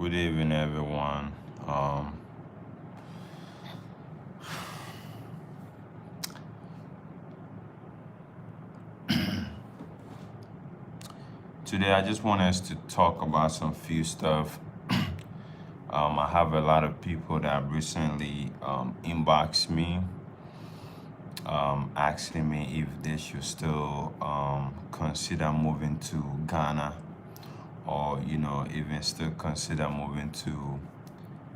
Good evening, everyone. Today, I just want us to talk about some few stuff. I have a lot of people that recently inboxed me, asking me if they should still consider moving to Ghana, or even still consider moving to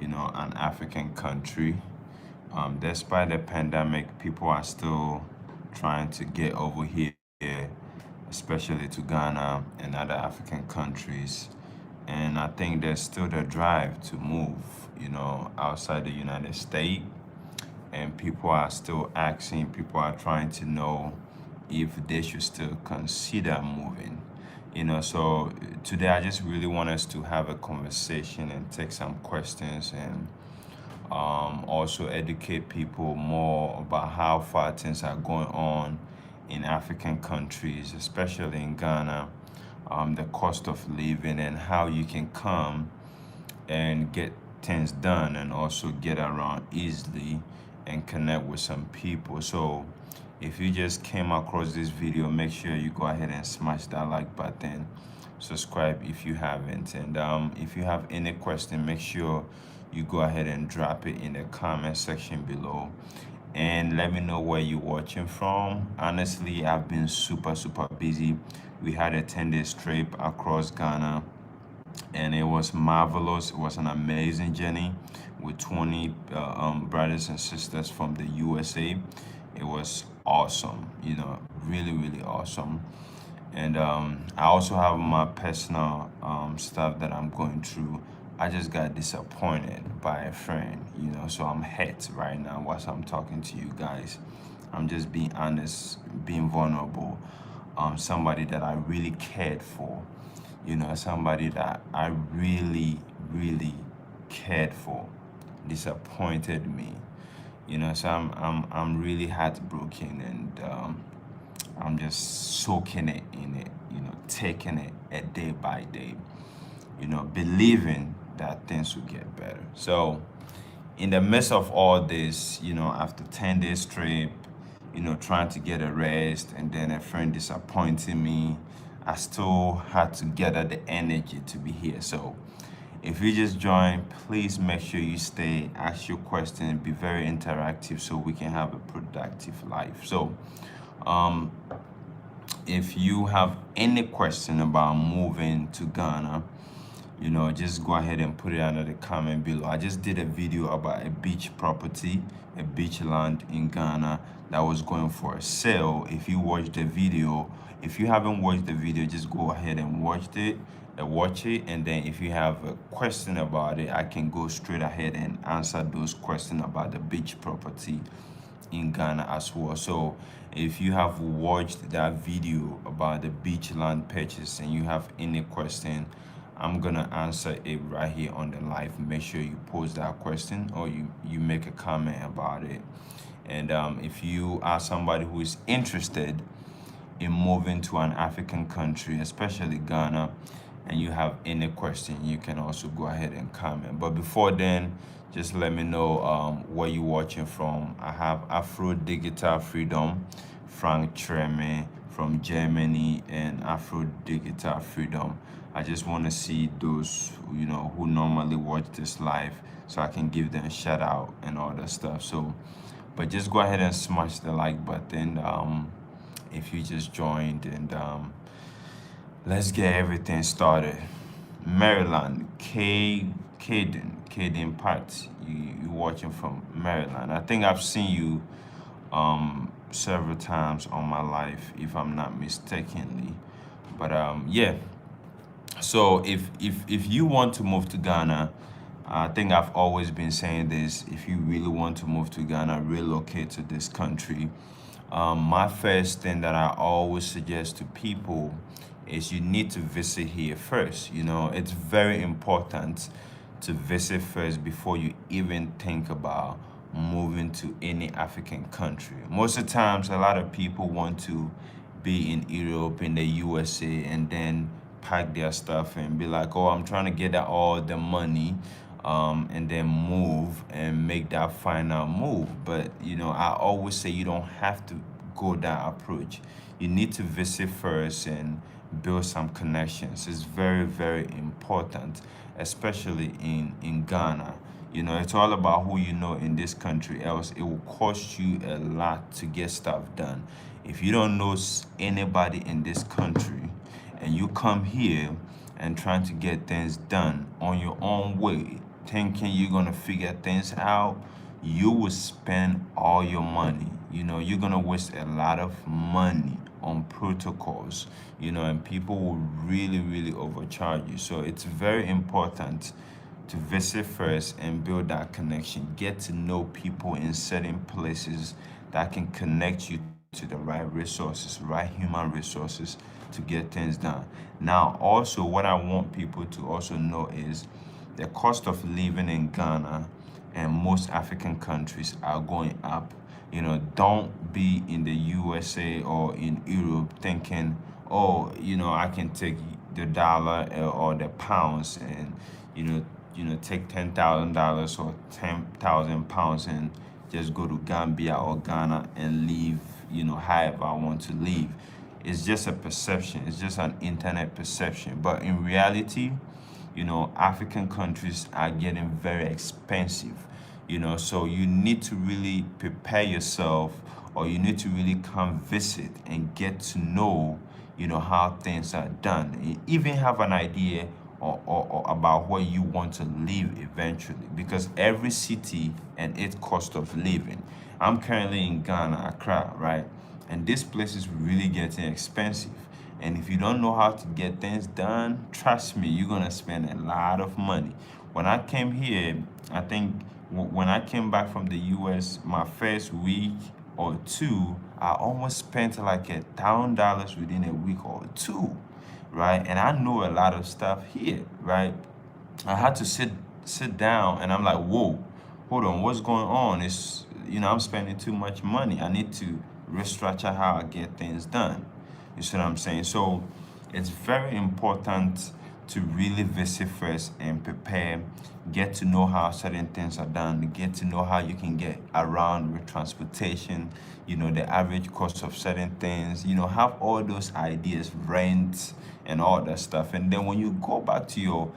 an African country. Despite the pandemic, people are still trying to get over here, especially to Ghana and other African countries. And I think there's still the drive to move, outside the United States. And people are still asking, people are trying to know if they should still consider moving. So today I just really want us to have a conversation and take some questions and also educate people more about how far things are going on in African countries, especially in Ghana, the cost of living and how you can come and get things done and also get around easily and connect with some people. So if you just came across this video, make sure you go ahead and smash that like button, subscribe if you haven't, and if you have any question, make sure you go ahead and drop it in the comment section below and let me know where you're watching from. Honestly, I've been super busy. We had a 10-day trip across Ghana and it was marvelous. It was an amazing journey with 20 brothers and sisters from the USA. It was awesome, really awesome. And I also have my personal stuff that I'm going through. I just got disappointed by a friend, so I'm hurt right now whilst I'm talking to you guys. I'm just being honest, being vulnerable. Somebody that I really cared for, somebody that I really cared for disappointed me. So I'm really heartbroken, and I'm just soaking it in it, taking it a day by day, believing that things will get better. So in the midst of all this, after 10 days trip, trying to get a rest and then a friend disappointing me, I still had to gather the energy to be here. So if you just joined, please make sure you stay, ask your question, be very interactive so we can have a productive life. So if you have any question about moving to Ghana, just go ahead and put it under the comment below. I just did a video about a beach property, a beach land in Ghana that was going for a sale. If you watched the video, if you haven't watched the video, just go ahead and watch it. And then if you have a question about it, I can go straight ahead and answer those questions about the beach property in Ghana as well. So if you have watched that video about the beach land purchase and you have any question, I'm gonna answer it right here on the live. Make sure you post that question or you make a comment about it. And if you are somebody who is interested in moving to an African country, especially Ghana, and you have any question, you can also go ahead and comment. But before then, just let me know where you're watching from. I have Afro Digital Freedom, Frank Treme from Germany, and Afro Digital Freedom. I just want to see those, who normally watch this live so I can give them a shout out and all that stuff. So, but just go ahead and smash the like button if you just joined, and let's get everything started. Maryland, Caden Pat, you watching from Maryland. I think I've seen you several times on my life, if I'm not mistakenly. But yeah. So if you want to move to Ghana, I think I've always been saying this. If you really want to move to Ghana, relocate to this country. My first thing that I always suggest to people is you need to visit here first. It's very important to visit first before you even think about moving to any African country. Most of the times, a lot of people want to be in Europe, in the USA, and then pack their stuff and be like, oh, I'm trying to get all the money, and then move and make that final move. But I always say you don't have to go that approach. You need to visit first and build some connections. It's very, very important, especially in Ghana. It's all about who you know in this country, else it will cost you a lot to get stuff done. If you don't know anybody in this country and you come here and trying to get things done on your own way, thinking you're going to figure things out, you will spend all your money. You're going to waste a lot of money on protocols, and people will really, really overcharge you. So it's very important to visit first and build that connection. Get to know people in certain places that can connect you to the right resources, right human resources to get things done. Now, also, what I want people to also know is the cost of living in Ghana and most African countries are going up. Don't be in the USA or in Europe thinking, oh, I can take the dollar or the pounds and, take $10,000 or 10,000 pounds and just go to Gambia or Ghana and live, however I want to live. It's just a perception. It's just an internet perception. But in reality, African countries are getting very expensive. So you need to really prepare yourself, or you need to really come visit and get to know, how things are done. You even have an idea or about where you want to live eventually, because every city and its cost of living. I'm currently in Ghana, Accra, right? And this place is really getting expensive. And if you don't know how to get things done, trust me, you're gonna spend a lot of money. When I came here, I think when I came back from the US, my first week or two, I almost spent like $1,000 within a week or two, right? And I know a lot of stuff here, right? I had to sit down and I'm like, whoa, hold on, what's going on? It's I'm spending too much money. I need to restructure how I get things done. You see what I'm saying? So it's very important to really visit first and prepare, get to know how certain things are done, get to know how you can get around with transportation, the average cost of certain things, have all those ideas, rent and all that stuff. And then when you go back to your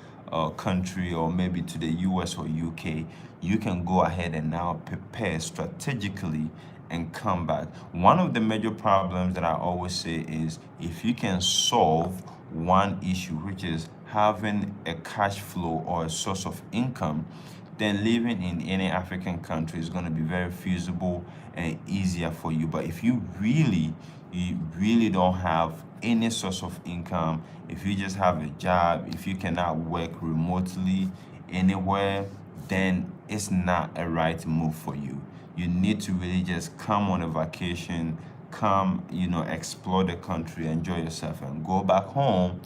country or maybe to the US or UK, you can go ahead and now prepare strategically and come back. One of the major problems that I always say is if you can solve one issue, which is having a cash flow or a source of income, then living in any African country is going to be very feasible and easier for you. But if you really don't have any source of income, if you just have a job, if you cannot work remotely anywhere, then it's not a right move for you. You need to really just come on a vacation, come, explore the country, enjoy yourself, and go back home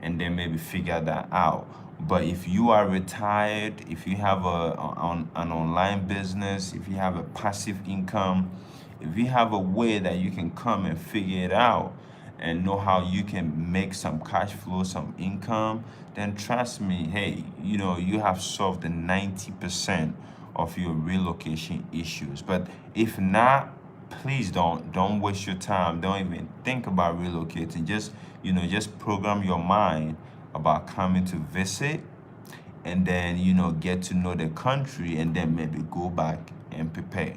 and then maybe figure that out. But if you are retired, if you have an online business, if you have a passive income, if you have a way that you can come and figure it out and know how you can make some cash flow, some income, then trust me, hey, you have solved the 90% of your relocation issues. But if not, please don't waste your time. Don't even think about relocating. Just program your mind about coming to visit and then get to know the country and then maybe go back and prepare.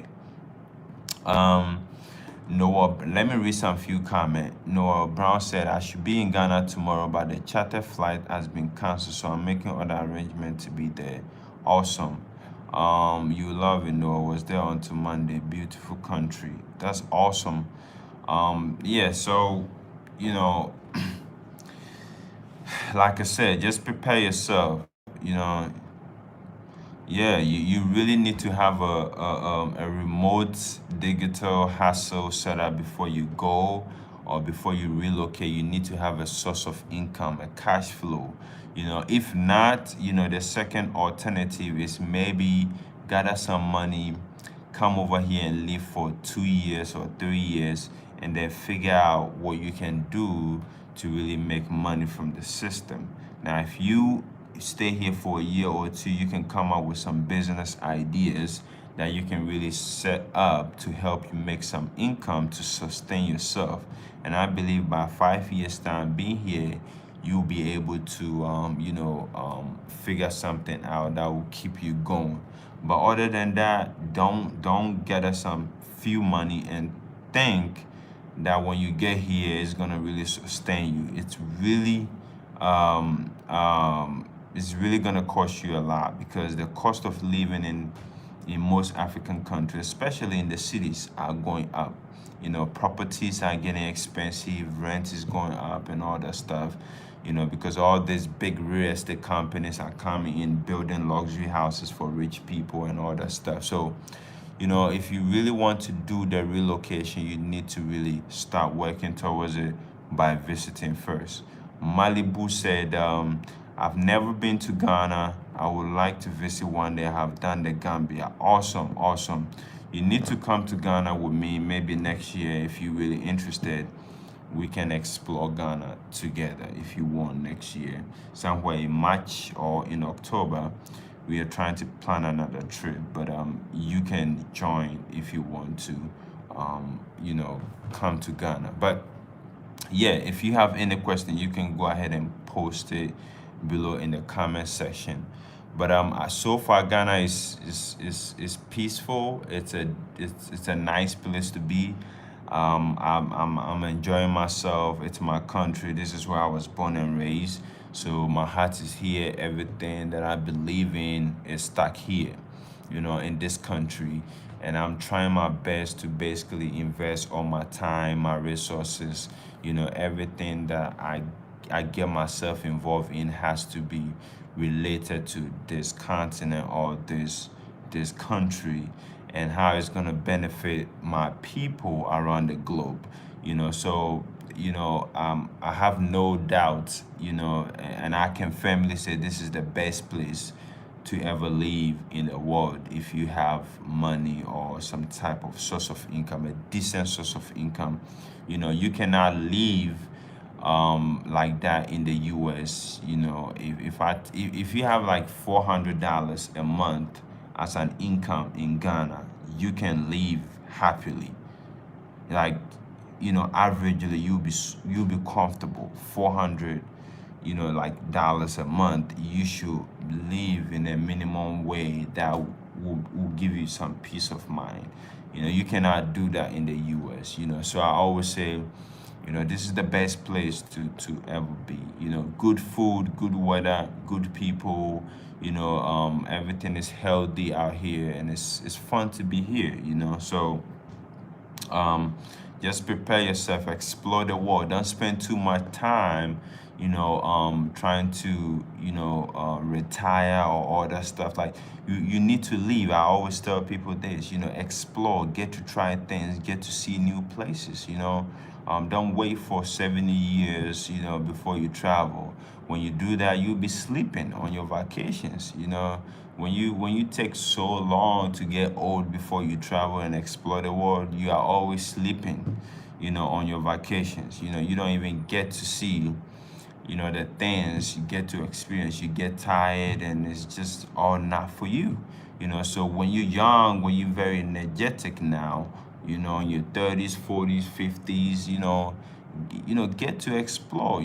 Noah, let me read some few comments. Noah Brown said, I should be in Ghana tomorrow, but the charter flight has been canceled, so I'm making other arrangements to be there. Awesome. You love it, Noah. Was there until Monday. Beautiful country. That's awesome. Yeah, so, like I said, just prepare yourself. Yeah, you really need to have a remote digital hustle set up before you go or before you relocate. You need to have a source of income, a cash flow. If not, the second alternative is maybe gather some money, come over here and live for 2 years or 3 years, and then figure out what you can do to really make money from the system. Now, if you stay here for a year or two, you can come up with some business ideas that you can really set up to help you make some income to sustain yourself. And I believe by 5 years time being here, you'll be able to figure something out that will keep you going. But other than that, don't gather some few money and think that when you get here it's gonna really sustain you. It's really gonna cost you a lot, because the cost of living in most African countries, especially in the cities, are going up. Properties are getting expensive, rent is going up, and all that stuff. Because all these big real estate companies are coming in, building luxury houses for rich people and all that stuff. So, if you really want to do the relocation, you need to really start working towards it by visiting first. Malibu said, I've never been to Ghana. I would like to visit one day. I have done the Gambia. Awesome, awesome. You need to come to Ghana with me maybe next year if you're really interested. We can explore Ghana together if you want next year. Somewhere in March or in October, we are trying to plan another trip, but you can join if you want to, come to Ghana. But yeah, if you have any question, you can go ahead and post it below in the comment section. But so far Ghana is peaceful. It's a nice place to be. I'm enjoying myself. It's my country. This is where I was born and raised. So my heart is here. Everything that I believe in is stuck here, in this country. And I'm trying my best to basically invest all my time, my resources, everything that I get myself involved in has to be related to this continent or this country, and how it's going to benefit my people around the globe. So I have no doubt, and I can firmly say this is the best place to ever live in the world if you have money or some type of source of income, a decent source of income. You cannot live like that in the US. If you have like $400 a month as an income in Ghana, you can live happily. Like, averagely you'll be comfortable. 400 like dollars a month, you should live in a minimum way that will give you some peace of mind. You cannot do that in the US. So I always say, this is the best place to ever be. Good food, good weather, good people. Everything is healthy out here, and it's fun to be here. So just prepare yourself, explore the world. Don't spend too much time, trying to, retire or all that stuff. Like you need to leave. I always tell people this, explore, get to try things, get to see new places. Don't wait for 70 years, before you travel. When you do that, you'll be sleeping on your vacations. When you take so long to get old before you travel and explore the world, you are always sleeping, on your vacations. You don't even get to see, the things you get to experience. You get tired, and it's just all not for you. So when you're young, when you're very energetic now, in your 30s, 40s, 50s, get to explore.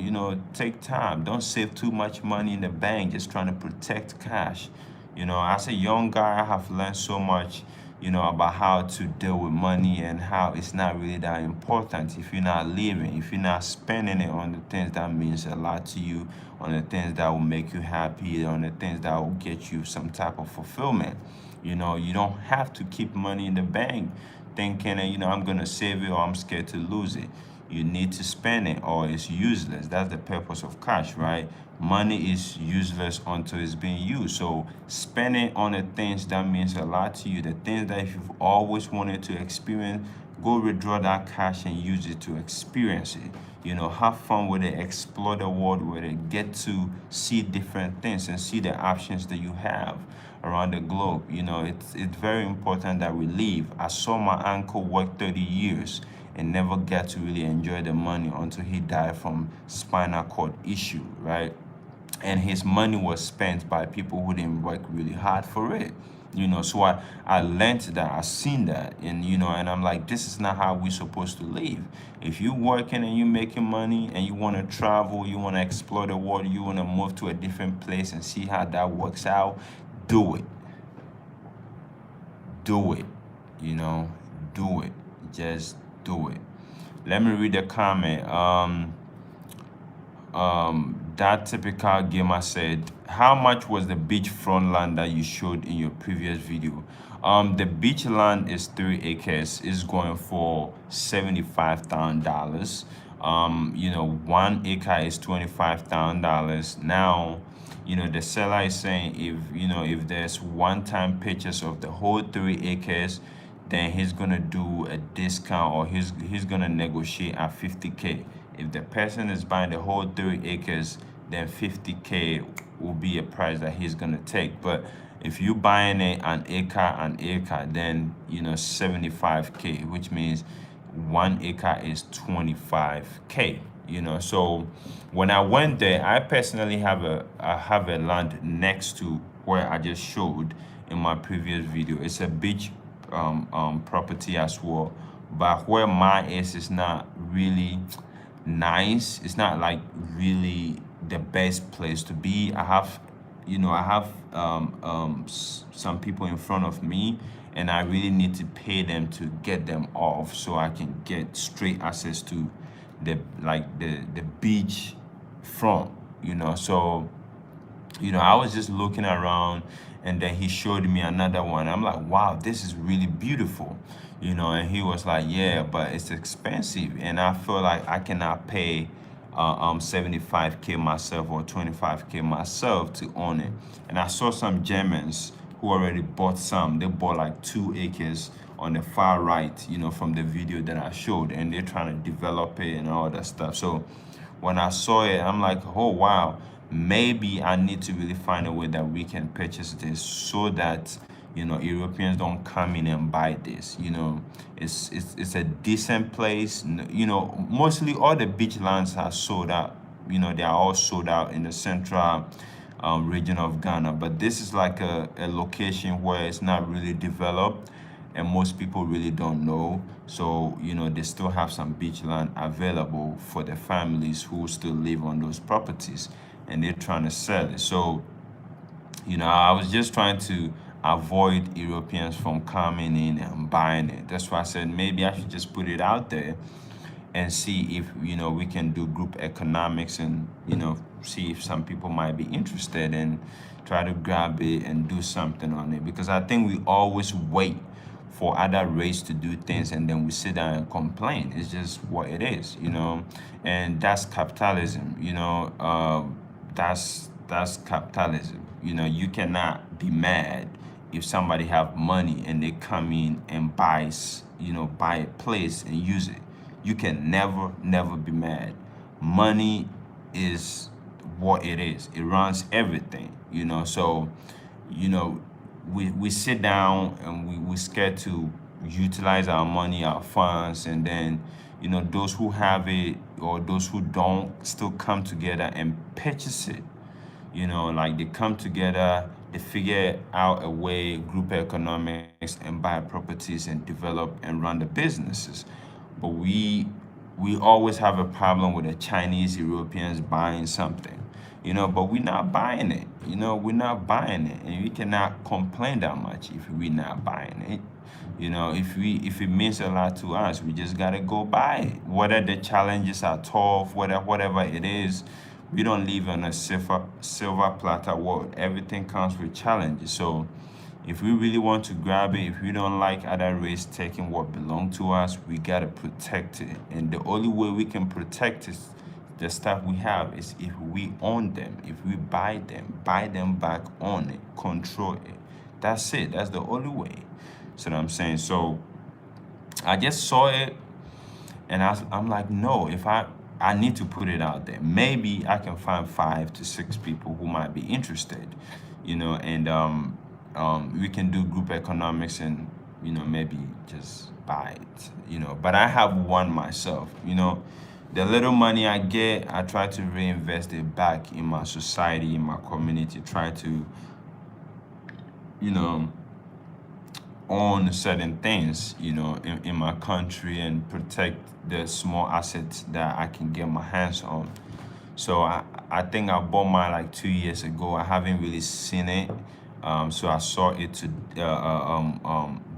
Take time. Don't save too much money in the bank just trying to protect cash. As a young guy, I have learned so much, about how to deal with money, and how it's not really that important if you're not living, if you're not spending it on the things that means a lot to you, on the things that will make you happy, on the things that will get you some type of fulfillment. You don't have to keep money in the bank thinking, I'm going to save it or I'm scared to lose it. You need to spend it or it's useless. That's the purpose of cash, right? Money is useless until it's being used. So spend it on the things that means a lot to you, the things that if you've always wanted to experience, go withdraw that cash and use it to experience it. Have fun with it, explore the world with it, get to see different things and see the options that you have around the globe. It's very important that we live. I saw my uncle work 30 years and never get to really enjoy the money until he died from spinal cord issue, right? And his money was spent by people who didn't work really hard for it. So I learned that, I seen that, and and I'm like, this is not how we're supposed to live. If you working and you making money and you want to travel, you want to explore the world, you want to move to a different place and see how that works out, do it. Do it. Do it. Just do it. Let me read the comment. That typical gamer said, how much was the beachfront land that you showed in your previous video? The beach land is 3 acres. It's going for $75,000. 1 acre is $25,000. Now, the seller is saying, if there's one-time purchase of the whole 3 acres, then he's gonna do a discount, or he's gonna negotiate at 50K. If the person is buying the whole 3 acres, then 50K will be a price that he's gonna take. But if you buying an acre, then 75K, which means 1 acre is 25K. So when I went there, I personally have a land next to where I just showed in my previous video. It's a beach property as well, but where mine is not really nice. It's not like really the best place to be. I have some people in front of me, and I really need to pay them to get them off so I can get straight access to the beach front. So I was just looking around, and then he showed me another one. I'm like, wow, this is really beautiful. And he was like, yeah, but it's expensive, and I feel like I cannot pay 75K myself or 25K myself to own it. And I saw some Germans who already bought some. They bought like 2 acres on the far right, from the video that I showed, and they're trying to develop it and all that stuff. So when I saw it, I'm like, oh wow, maybe I need to really find a way that we can purchase this so that Europeans don't come in and buy this. It's a decent place. Mostly all the beach lands are sold out. They are all sold out in the central region of Ghana. But this is like a location where it's not really developed, and most people really don't know. So they still have some beach land available for the families who still live on those properties, and they're trying to sell it. So I was just trying to avoid Europeans from coming in and buying it. That's why I said maybe I should just put it out there and see if we can do group economics, and see if some people might be interested, and try to grab it and do something on it. Because I think we always wait for other races to do things, and then we sit down and complain. It's just what it is, and that's capitalism. That's capitalism. You cannot be mad if somebody have money and they come in and buy a place and use it. You can never be mad. Money is what it is. It runs everything. So we sit down and we're scared to utilize our money, our funds, and then those who have it or those who don't still come together and purchase it. Like they come together, they figure out a way, group economics, and buy properties and develop and run the businesses. But we always have a problem with the Chinese Europeans buying something, but we're not buying it. We're not buying it, and we cannot complain that much if we're not buying it. If it means a lot to us, we just gotta go buy it. Whether the challenges are tough, whatever it is, we don't live in a silver platter world. Everything comes with challenges. So if we really want to grab it, if we don't like other race taking what belongs to us, we gotta protect it. And the only way we can protect it, the stuff we have, is if we own them, if we buy them back, own it, control it. That's it. That's the only way. So what I'm saying. So I just saw it, and I'm like, no, if I need to put it out there. Maybe I can find 5 to 6 people who might be interested, and we can do group economics and maybe just buy it, but I have one myself. The little money I get, I try to reinvest it back in my society, in my community, try to, you know, own certain things, in my country, and protect the small assets that I can get my hands on. So I think I bought mine like 2 years ago. I haven't really seen it. So I saw it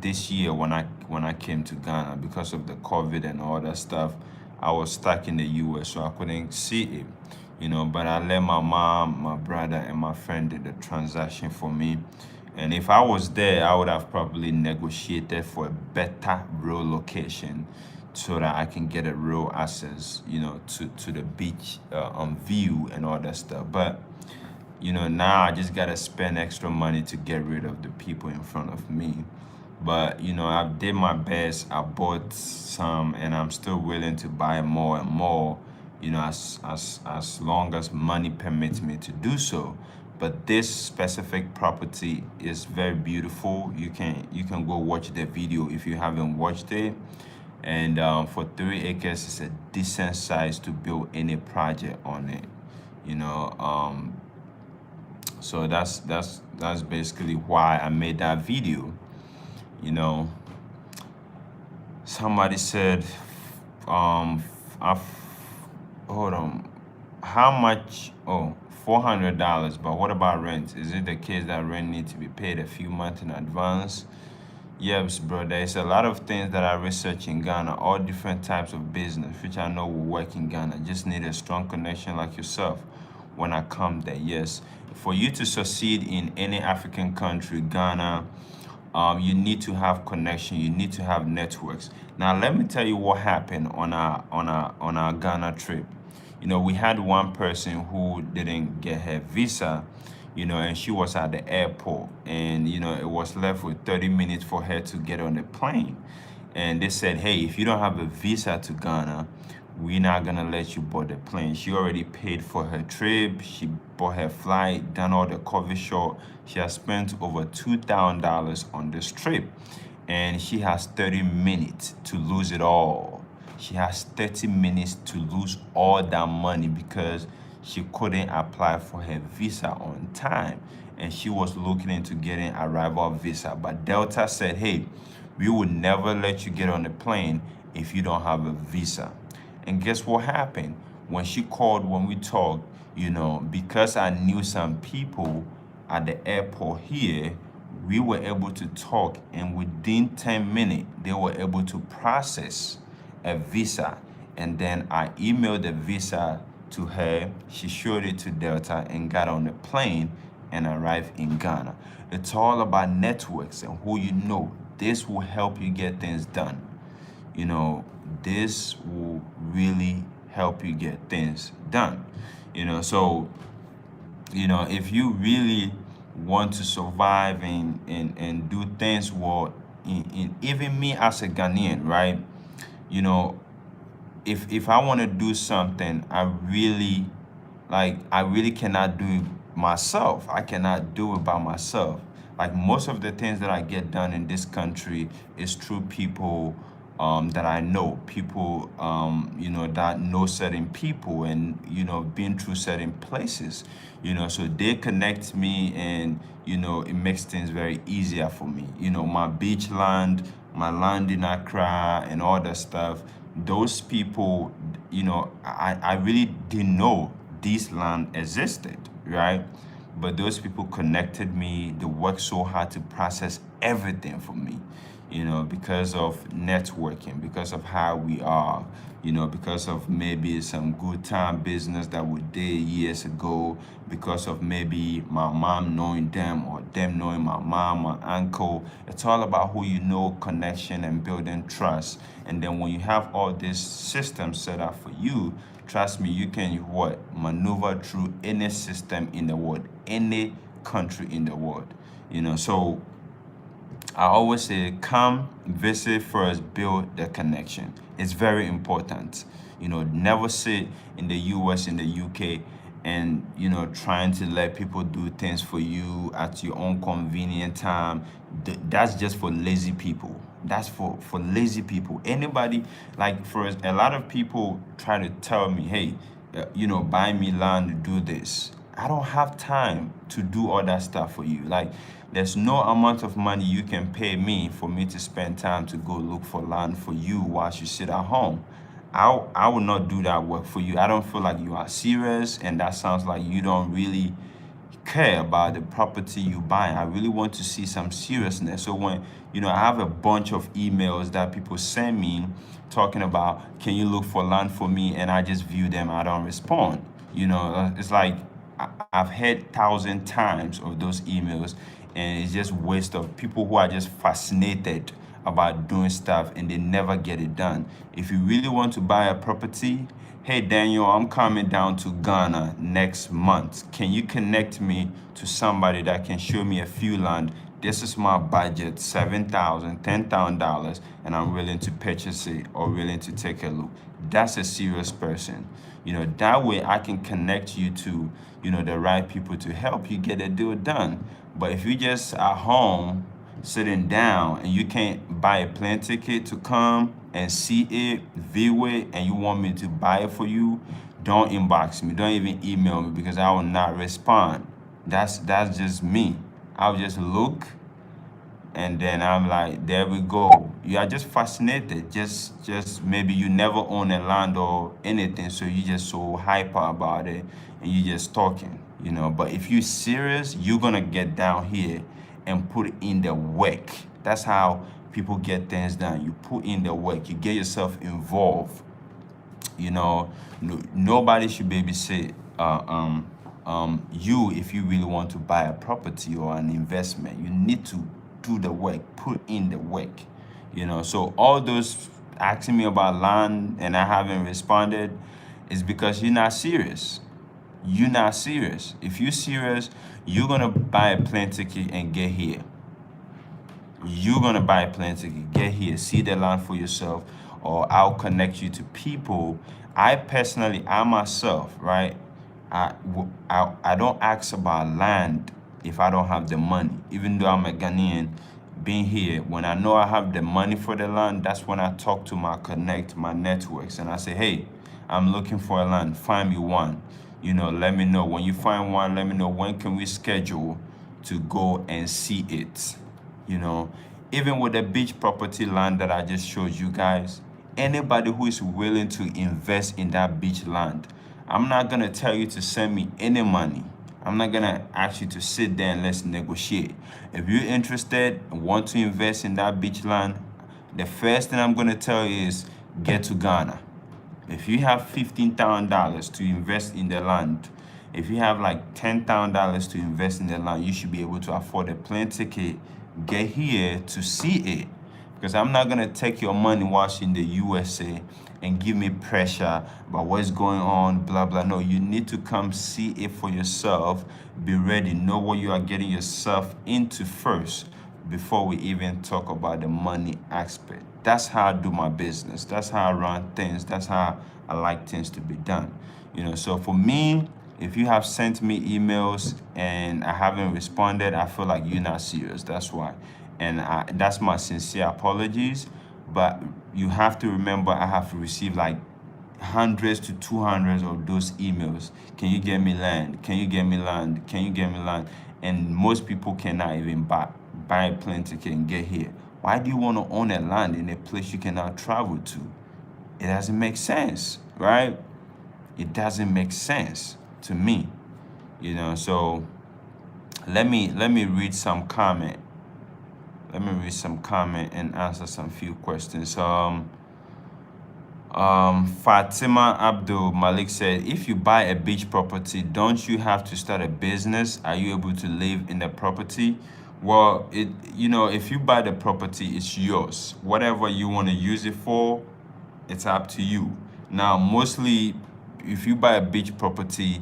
this year when I came to Ghana because of the COVID and all that stuff. I was stuck in the US, so I couldn't see it. But I let my mom, my brother, and my friend did the transaction for me. And if I was there, I would have probably negotiated for a better real location so that I can get a real access, to the beach on view and all that stuff. But, now I just gotta spend extra money to get rid of the people in front of me. But, I did my best. I bought some, and I'm still willing to buy more and more, as long as money permits me to do so. But this specific property is very beautiful. You can go watch the video if you haven't watched it. And for 3 acres, it's a decent size to build any project on it. So that's basically why I made that video. Somebody said, hold on, how much? Oh, $400. But what about rent? Is it the case that rent needs to be paid a few months in advance? Yes, bro. There's a lot of things that I research in Ghana, all different types of business, which I know will work in Ghana. Just need a strong connection like yourself when I come there. Yes, for you to succeed in any African country, Ghana, you need to have connection. You need to have networks. Now, let me tell you what happened on our Ghana trip. We had one person who didn't get her visa, and she was at the airport, and it was left with 30 minutes for her to get on the plane. And they said, hey, if you don't have a visa to Ghana, we're not gonna let you board the plane. She already paid for her trip. She bought her flight, done all the cover shot. She has spent over $2,000 on this trip, and she has 30 minutes to lose it all. She has 30 minutes to lose all that money because she couldn't apply for her visa on time, and she was looking into getting arrival visa. But Delta said, hey, we will never let you get on the plane if you don't have a visa. And guess what happened? When she called, when we talked, because I knew some people at the airport here, we were able to talk, and within 10 minutes, they were able to process a visa. And then I emailed the visa to her. She showed it to Delta and got on the plane and arrived in Ghana. It's all about networks and who you know. This will help you get things done. This will really help you get things done. So, if you really want to survive and do things well, in even me as a Ghanaian, right? If I want to do something, I really cannot do it myself. I cannot do it by myself. Like, most of the things that I get done in this country is through people that I know, people that know certain people, and been through certain places, so they connect me, and it makes things very easier for me. My beach land, my land in Accra, and all that stuff. Those people, I really didn't know this land existed, right? But those people connected me. They worked so hard to process everything for me, because of networking, because of how we are, because of maybe some good time business that we did years ago, because of maybe my mom knowing them or them knowing my mom or uncle. It's all about who you know, connection, and building trust. And then when you have all these systems set up for you, trust me, you can maneuver through any system in the world, any country in the world. So I always say, come, visit first, build the connection. It's very important. Never sit in the US, in the UK, and trying to let people do things for you at your own convenient time. That's just for lazy people. That's for lazy people. Anybody, like, for a lot of people try to tell me, hey, buy me land to do this. I don't have time to do all that stuff for you. Like, there's no amount of money you can pay me for me to spend time to go look for land for you whilst you sit at home. I will not do that work for you. I don't feel like you are serious, and that sounds like you don't really care about the property you buy. I really want to see some seriousness. So when I have a bunch of emails that people send me talking about, can you look for land for me, and I just view them, I don't respond. It's like I've heard 1,000 times of those emails, and it's just waste of people who are just fascinated about doing stuff and they never get it done. If you really want to buy a property, hey Daniel, I'm coming down to Ghana next month. Can you connect me to somebody that can show me a few land? This is my budget, $7,000, $10,000, and I'm willing to purchase it or willing to take a look. That's a serious person. That way I can connect you to, the right people to help you get a deal done. But if you just at home sitting down and you can't buy a plane ticket to come and see it, view it, and you want me to buy it for you, don't inbox me. Don't even email me, because I will not respond. That's just me. I'll just look, and then I'm like, there we go. You are just fascinated. Just maybe you never own a land or anything, so you just so hyper about it and you just talking. But if you're serious, you're gonna get down here and put in the work. That's how people get things done. You put in the work. You get yourself involved. Nobody should babysit you. If you really want to buy a property or an investment, you need to do the work, put in the work. So all those asking me about land and I haven't responded is because you're not serious. You're not serious. If you're serious, you're gonna buy a plane ticket and get here. You're gonna buy a plane ticket, get here, see the land for yourself, or I'll connect you to people. I myself, right? I don't ask about land if I don't have the money. Even though I'm a Ghanaian, being here, when I know I have the money for the land, that's when I talk to my networks, and I say, hey, I'm looking for a land. Find me one. Let me know. When you find one, let me know, when can we schedule to go and see it. Even with the beach property land that I just showed you guys, anybody who is willing to invest in that beach land, I'm not gonna tell you to send me any money. I'm not gonna ask you to sit there and let's negotiate. If you're interested and want to invest in that beach land, the first thing I'm gonna tell you is get to Ghana. If you have $15,000 to invest in the land, if you have like $10,000 to invest in the land, you should be able to afford a plane ticket, get here to see it. Because I'm not gonna take your money whilst in the USA and give me pressure about what's going on, blah, blah. No, you need to come see it for yourself. Be ready, know what you are getting yourself into first before we even talk about the money aspect. That's how I do my business. That's how I run things. That's how I like things to be done. So for me, if you have sent me emails and I haven't responded, I feel like you're not serious. That's why. And that's my sincere apologies. But you have to remember, I have received like hundreds to 200 of those emails. Can you get me land? Can you get me land? Can you get me land? And most people cannot even buy a plane ticket and get here. Why do you want to own a land in a place you cannot travel to? It doesn't make sense, right? It doesn't make sense to me. So let me read some comment. Let me read some comment and answer some few questions. Fatima Abdul Malik said, if you buy a beach property, don't you have to start a business? Are you able to live in the property? Well, if you buy the property, it's yours. Whatever you want to use it for, it's up to you. Now, mostly, if you buy a beach property,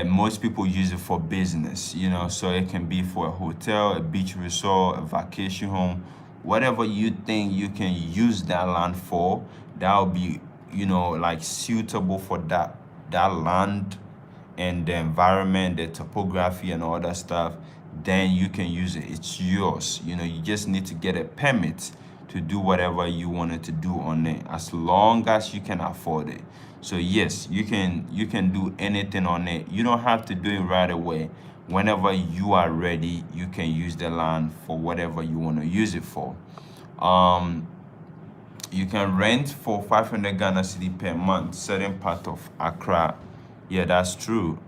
most people use it for business, so it can be for a hotel, a beach resort, a vacation home, whatever you think you can use that land for, that will be, like suitable for that land and the environment, the topography and all that stuff, then you can use it. It's yours. You just need to get a permit to do whatever you wanted to do on it, as long as you can afford it. So yes, you can do anything on it. You don't have to do it right away. Whenever you are ready, you can use the land for whatever you want to use it for. Um, you can rent for 500 Ghana cedi per month, certain part of Accra. Yeah, that's true.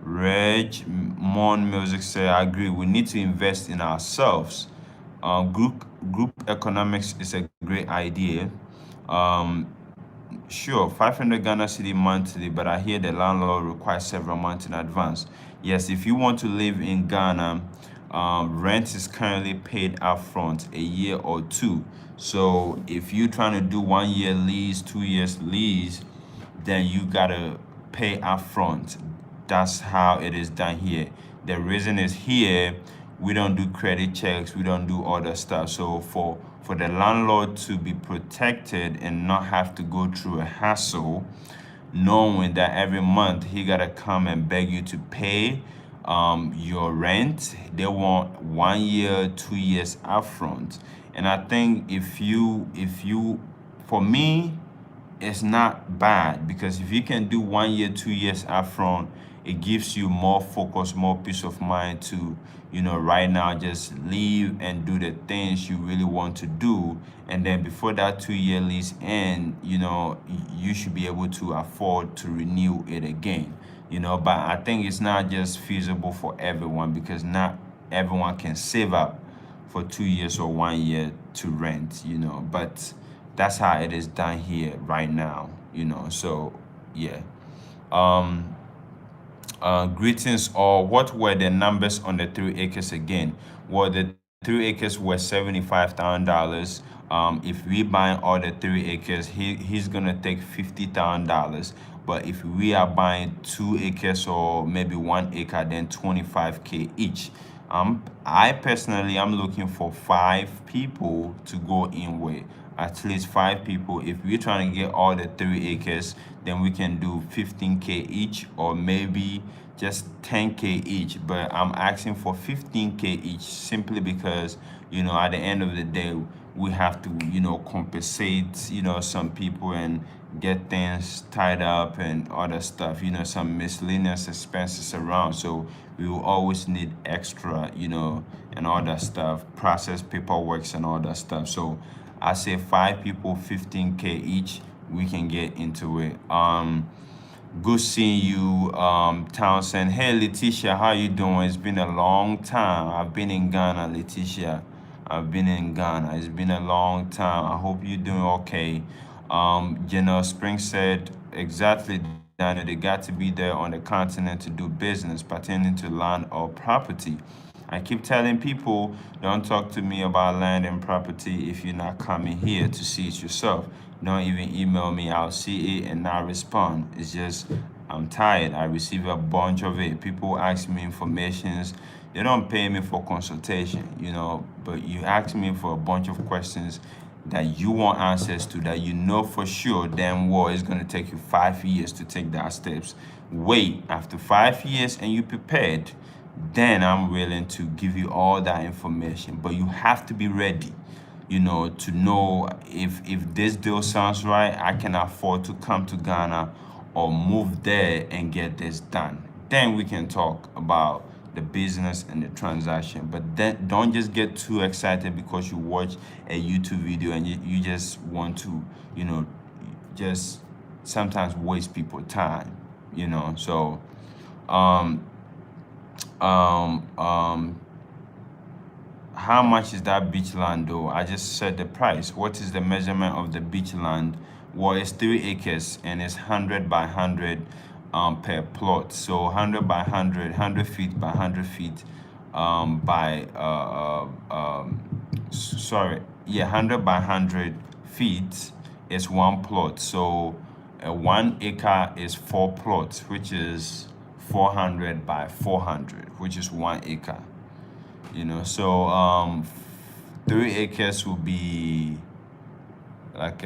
Reg Mon Music say, I agree. We need to invest in ourselves. Group economics is a great idea. Um, sure, 500 Ghana cedi monthly, but I hear the landlord requires several months in advance. Yes, if you want to live in Ghana, rent is currently paid upfront, a year or two. So if you're trying to do 1 year lease, 2 years lease, then you gotta pay upfront. That's how it is done here. The reason is here, we don't do credit checks, we don't do other stuff. So for the landlord to be protected and not have to go through a hassle, knowing that every month he gotta come and beg you to pay your rent, they want 1 year, 2 years upfront. And I think if you for me, it's not bad, because if you can do 1 year, 2 years upfront, it gives you more focus, more peace of mind to, right now just leave and do the things you really want to do. And then before that 2 year lease end, you should be able to afford to renew it again. But I think it's not just feasible for everyone, because not everyone can save up for 2 years or 1 year to rent, but that's how it is done here right now, so yeah. um Greetings all. What were the numbers on the 3 acres again? Well, the 3 acres were $75,000. If we buy all the 3 acres, he's gonna take $50,000. But if we are buying 2 acres or maybe 1 acre, then 25K each. I personally am looking for 5 people to go in with. At least 5 people. If we're trying to get all the 3 acres, then we can do 15K each, or maybe just 10K each. But I'm asking for 15K each, simply because at the end of the day, we have to compensate some people and get things tied up and other stuff, some miscellaneous expenses around. So we will always need extra, and all that stuff, process paperwork and all that stuff. So I say 5 people, 15K each, we can get into it. Good seeing you, Townsend. Hey, Letitia, how you doing? It's been a long time. I've been in Ghana, Letitia. I've been in Ghana. It's been a long time. I hope you're doing okay. Spring said, exactly, Daniel, they got to be there on the continent to do business pertaining to land or property. I keep telling people, don't talk to me about land and property if you're not coming here to see it yourself. Don't even email me. I'll see it and not respond. It's just, I'm tired. I receive a bunch of it. People ask me informations. They don't pay me for consultation, but you ask me for a bunch of questions that you want answers to, that for sure damn well it's going to take you 5 years to take that steps. Wait, after 5 years and you prepared, then I'm willing to give you all that information. But you have to be ready, to know if this deal sounds right, I can afford to come to Ghana or move there and get this done. Then we can talk about the business and the transaction. But then don't just get too excited because you watch a YouTube video and you just want to, just sometimes waste people time, So how much is that beach land though? I just said the price. What is the measurement of the beach land? Well, it's 3 acres and it's 100 by 100 per plot. So 100 by 100, 100 feet by 100 feet by sorry, yeah, 100 by 100 feet is one plot. So 1 acre is 4 plots, which is 400 by 400, which is 1 acre. So 3 acres will be like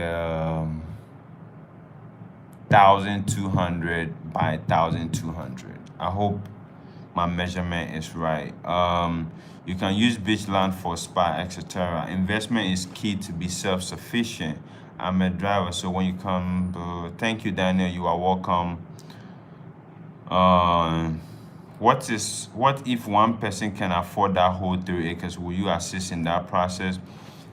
1,200 by 1,200. I hope my measurement is right. You can use beach land for spa, etc. Investment is key to be self-sufficient. I'm a driver, so when you come, thank you, Daniel. You are welcome. What if one person can afford that whole 3 acres? Will you assist in that process?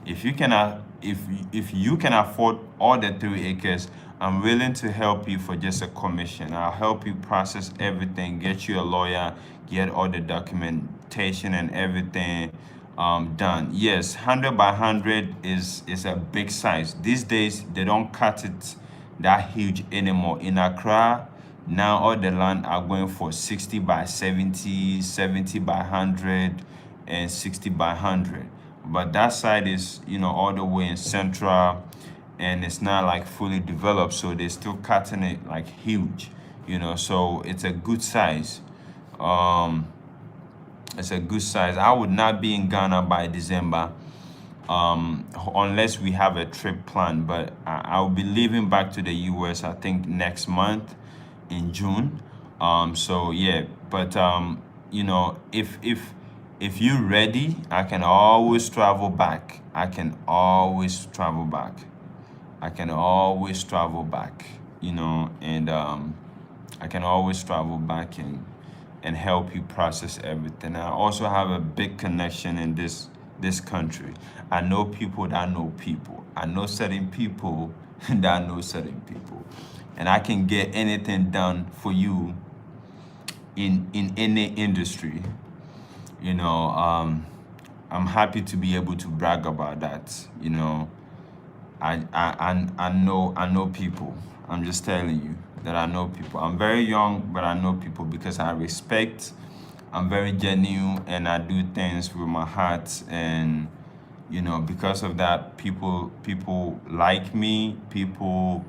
If you can, if you can afford all the 3 acres, I'm willing to help you for just a commission. I'll help you process everything, get you a lawyer, get all the documentation and everything done. Yes, 100 by 100 is a big size. These days they don't cut it that huge anymore. In Accra, now all the land are going for 60 by 70, 70 by 100, and 60 by 100. But that side is, all the way in central, and it's not like fully developed, so they're still cutting it like huge, so it's a good size. It's a good size. I would not be in Ghana by December unless we have a trip planned, but I'll be leaving back to the US, I think next month in June. So yeah, but if you're ready, I can always travel back. I can always travel back, and I can always travel back and help you process everything. I also have a big connection in this country. I know people that know people. I know certain people that know certain people. And I can get anything done for you in any industry. I'm happy to be able to brag about that. I know people. I'm just telling you that I know people. I'm very young, but I know people because I respect. I'm very genuine, and I do things with my heart, and because of that, people like me. People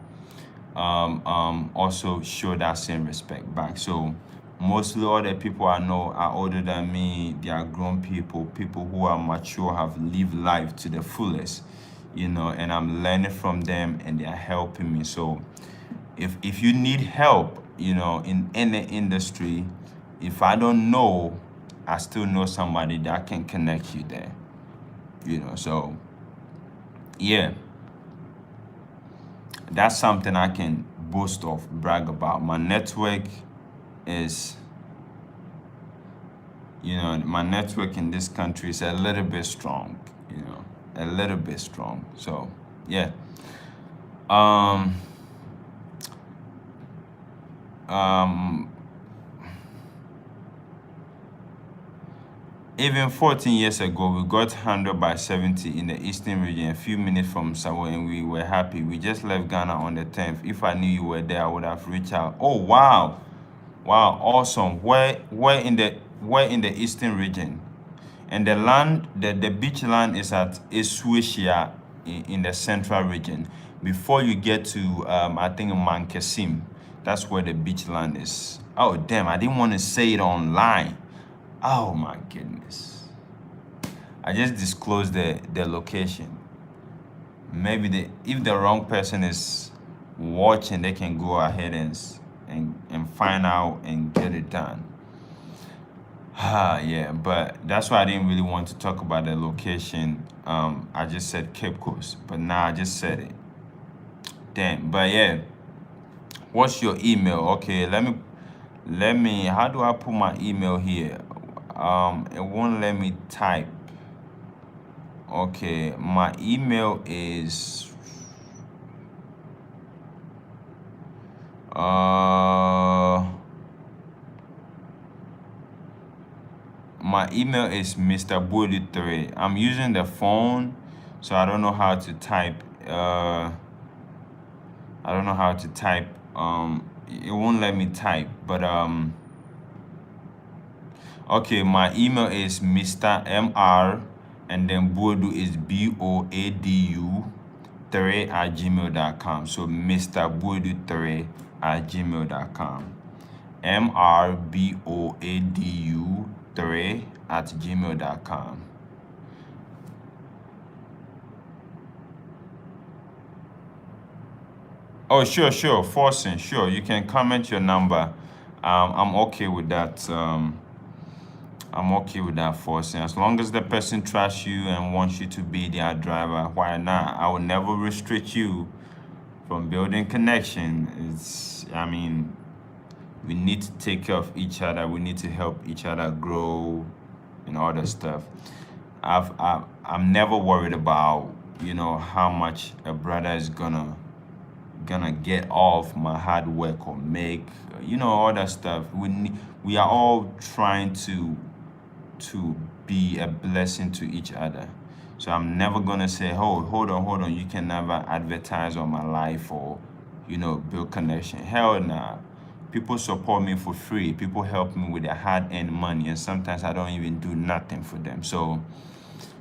also show that same respect back. So mostly all the people I know are older than me. They are grown people who are mature, have lived life to the fullest, and I'm learning from them, and they are helping me. So if you need help, in any industry, if I don't know, I still know somebody that can connect you there. So yeah, that's something I can boast of, brag about. My network is, my network in this country is a little bit strong, a little bit strong. So yeah. Even 14 years ago, we got 100 by 70 in the eastern region, a few minutes from somewhere, and we were happy. We just left Ghana on the 10th. If I knew you were there, I would have reached out. Oh wow, awesome. Where in the eastern region? And the land, the beach land is at Eswishia in the central region. Before you get to I think Mankesim, that's where the beach land is. Oh damn, I didn't want to say it online. Oh my goodness. I just disclosed the location. Maybe if the wrong person is watching, they can go ahead and find out and get it done. Yeah, but that's why I didn't really want to talk about the location. I just said Cape Coast, but now I just said it. Damn, but yeah. What's your email? Okay, let me, how do I put my email here? It won't let me type. Okay, my email is Mr. Budi3. I'm using the phone, so I don't know how to type. It won't let me type, but okay, my email is Mr. MR, and then Boadu is BOADU 3@gmail.com. So Mr. Boadu 3@gmail.com. MRBOADU 3@gmail.com. Oh, sure. Forcing, sure. You can comment your number. I'm okay with that. I'm okay with that forcing. As long as the person trusts you and wants you to be their driver, why not? I will never restrict you from building connection. I mean, we need to take care of each other. We need to help each other grow and all that stuff. I'm never worried about, how much a brother is gonna get off my hard work or make, all that stuff. We are all trying to be a blessing to each other. So I'm never gonna say, oh, hold on, you can never advertise on my life or, build connection. Hell nah. People support me for free. People help me with their hard-earned money, and sometimes I don't even do nothing for them. So,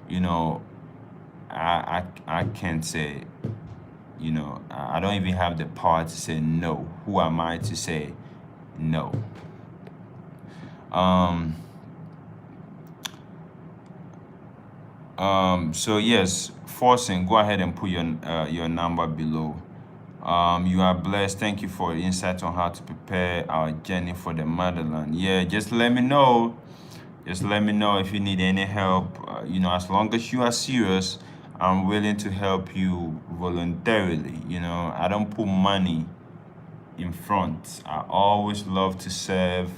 you know, I can't say, I don't even have the power to say no. Who am I to say no? Um, so yes, forcing, go ahead and put your number below. You are blessed. Thank you for the insight on how to prepare our journey for the motherland. Yeah, just let me know. Just let me know if you need any help. As long as you are serious, I'm willing to help you voluntarily. I don't put money in front. I always love to serve,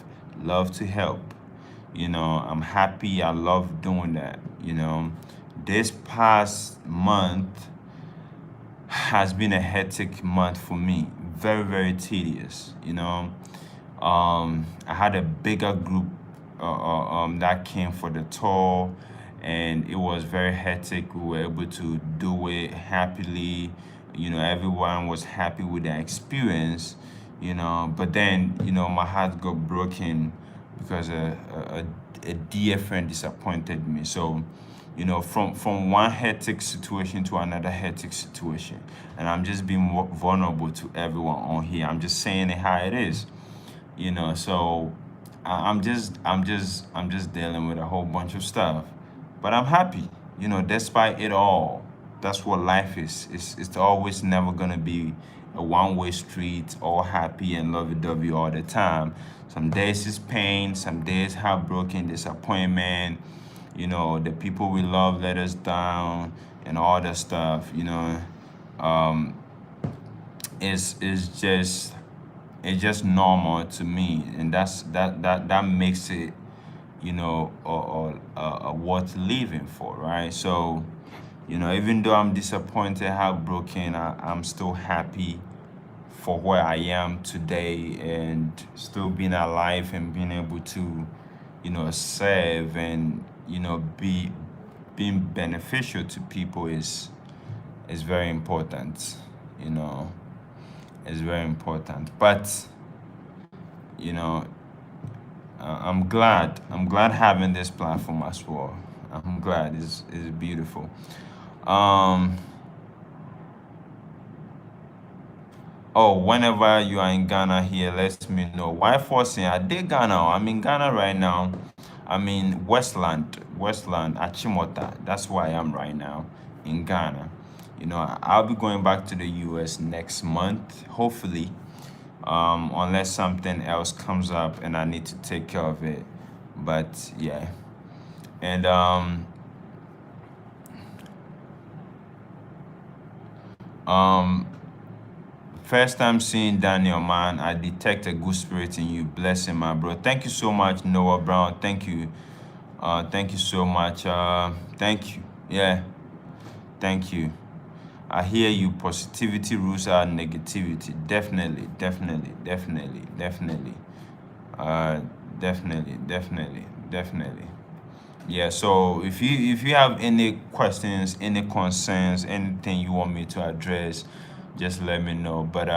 love to help. I'm happy. I love doing that. This past month has been a hectic month for me. Very, very tedious. I had a bigger group that came for the tour, and it was very hectic. We were able to do it happily. Everyone was happy with the experience. But then my heart got broken because a dear friend disappointed me. So from one hectic situation to another hectic situation, and I'm just being vulnerable to everyone on here. I'm just saying it how it is. So I'm just dealing with a whole bunch of stuff, but I'm happy. Despite it all. That's what life is. It's always never gonna be a one-way street, all happy and lovey-dovey all the time. Some days is pain, some days heartbroken, disappointment. The people we love let us down, and all that stuff. Um, it's just normal to me, and that makes it worth living for, right? So even though I'm disappointed, heartbroken, I'm still happy for where I am today, and still being alive and being able to serve and be being beneficial to people is very important. you know is very important. But you know, I'm glad having this platform as well. I'm glad it's beautiful. Um, oh, whenever you are in Ghana here, let me know. Why forcing? I did Ghana. I'm in Ghana right now. I'm in Westland, Achimota. That's where I am right now in Ghana. I'll be going back to the US next month, hopefully, unless something else comes up and I need to take care of it. But yeah, and um, first time seeing Daniel, man, I detect a good spirit in you. Blessing, my bro. Thank you so much, Noah Brown. Thank you. Thank you so much. Thank you. Yeah, thank you. I hear you. Positivity rules out negativity. Definitely, definitely, definitely, definitely. Uh, definitely, definitely, definitely. Yeah. So if you have any questions, any concerns, anything you want me to address, just let me know. But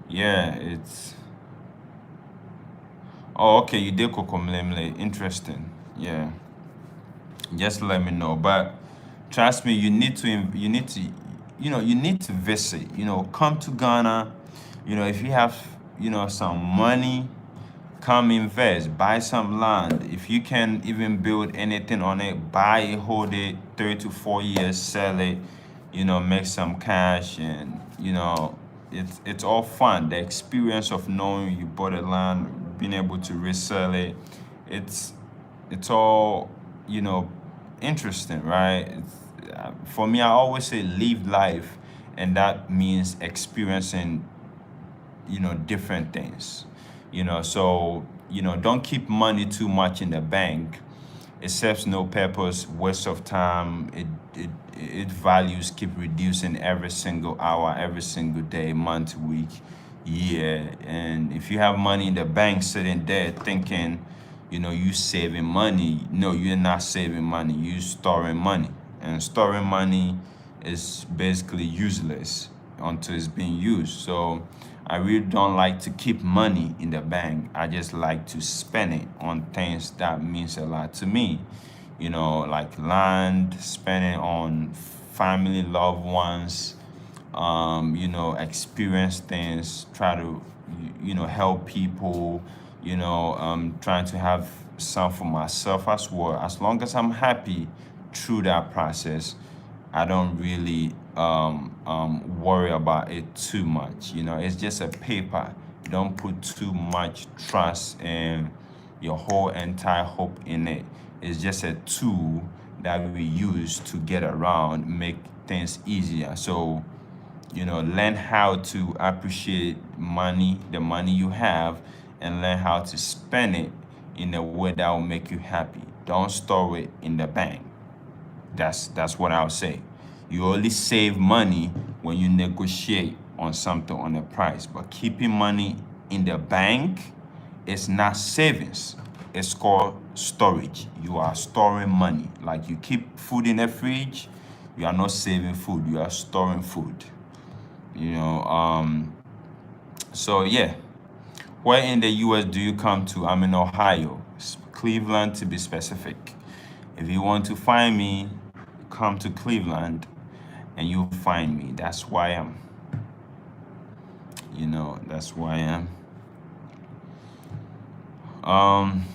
yeah, it's. Oh, okay. You did Kokomlemle. Interesting. Yeah. Just let me know. But trust me, you need to visit. Come to Ghana. If you have some money, come invest, buy some land. If you can even build anything on it, buy it, hold it 3 to 4 years, sell it. Make some cash, and it's all fun. The experience of knowing you bought a land, being able to resell it, it's it's all, you know, interesting, right? For me, I always say live life, and that means experiencing, you know, different things. So, don't keep money too much in the bank. It serves no purpose, waste of time. Its values keep reducing every single hour, every single day, month, week, year. And if you have money in the bank sitting there thinking, you saving money, no, you're not saving money. You storing money. And storing money is basically useless until it's being used. So I really don't like to keep money in the bank. I just like to spend it on things that means a lot to me. Like land, spending on family, loved ones, experience things, try to, help people, trying to have some for myself as well. As long as I'm happy through that process, I don't really worry about it too much. It's just a paper. Don't put too much trust and your whole entire hope in it. It's just a tool that we use to get around, make things easier. So, learn how to appreciate money, the money you have, and learn how to spend it in a way that will make you happy. Don't store it in the bank. That's what I'll say. You only save money when you negotiate on something on the price. But keeping money in the bank is not savings. It's called storage. You are storing money. Like you keep food in the fridge, you are not saving food. You are storing food. So yeah. Where in the US do you come to? I'm in Ohio, Cleveland to be specific. If you want to find me, come to Cleveland and you'll find me. That's why I'm. That's why I am.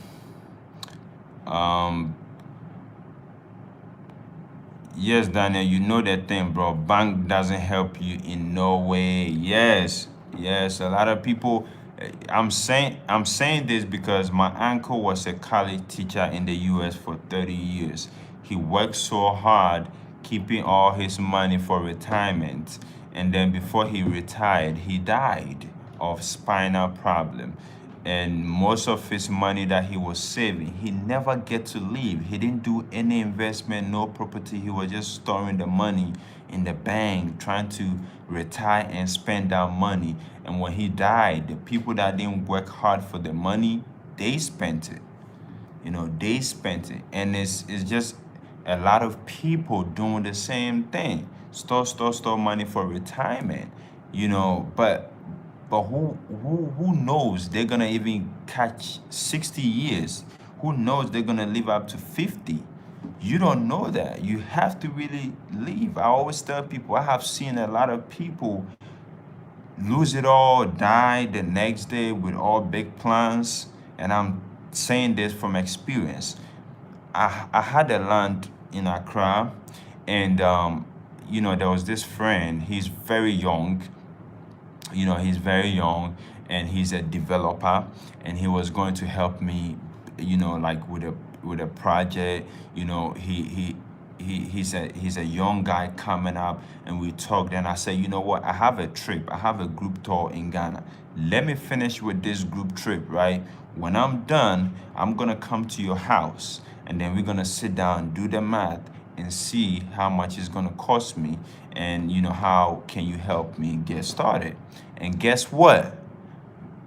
Yes, Daniel, you know that thing, bro. Bank doesn't help you in no way. Yes, a lot of people. I'm saying this because my uncle was a college teacher in the US for 30 years. He worked so hard keeping all his money for retirement. And then before he retired, he died of spinal problem. And most of his money that he was saving, he never get to leave. He didn't do any investment, no property. He was just storing the money in the bank, trying to retire and spend that money. And when he died, the people that didn't work hard for the money, they spent it. They spent it. And it's just a lot of people doing the same thing. Store money for retirement. But who knows they're gonna even catch 60 years? Who knows they're gonna live up to 50? You don't know that. You have to really live. I always tell people I have seen a lot of people lose it all, die the next day with all big plans. And I'm saying this from experience. I had a land in Accra, and there was this friend. He's very young. He's very young, and he's a developer, and he was going to help me, like with a project. He's a young guy coming up, and we talked, and I said, you know what, I have a trip, I have a group tour in Ghana. Let me finish with this group trip, right? When I'm done, I'm gonna come to your house, and then we're gonna sit down, do the math, and see how much it's gonna cost me, and how can you help me get started. And guess what?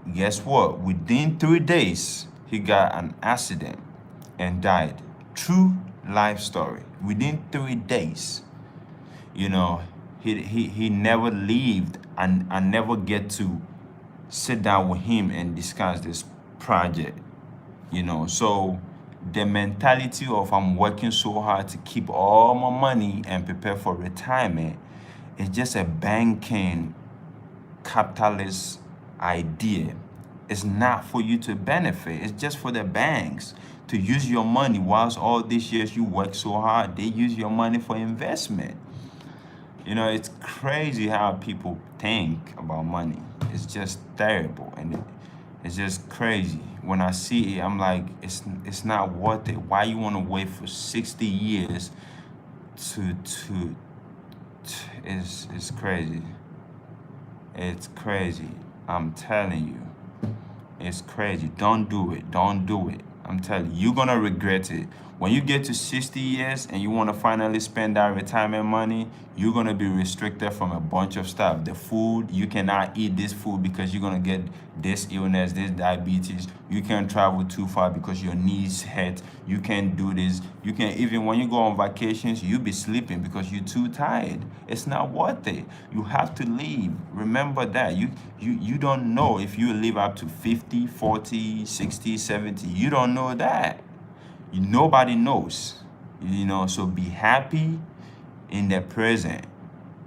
Within 3 days, he got an accident and died. True life story. Within 3 days. He never lived, and I never get to sit down with him and discuss this project. So the mentality of I'm working so hard to keep all my money and prepare for retirement is just a banking capitalist idea. It's not for you to benefit. It's just for the banks to use your money. Whilst all these years you work so hard, they use your money for investment. You know, it's crazy how people think about money. It's just terrible, and it's just crazy. When I see it, I'm like, it's not worth it. Why you want to wait for 60 years to it's crazy. It's crazy. I'm telling you. It's crazy. Don't do it. Don't do it. I'm telling you, you're gonna regret it. When you get to 60 years and you want to finally spend that retirement money, you're gonna be restricted from a bunch of stuff. The food, you cannot eat this food because you're gonna get this illness, this diabetes. You can't travel too far because your knees hurt. You can't do this. You can even when you go on vacations, you be sleeping because you're too tired. It's not worth it. You have to leave. Remember that. You don't know if you live up to 50, 40, 60, 70. You don't know that. Nobody knows. You know, so be happy in the present.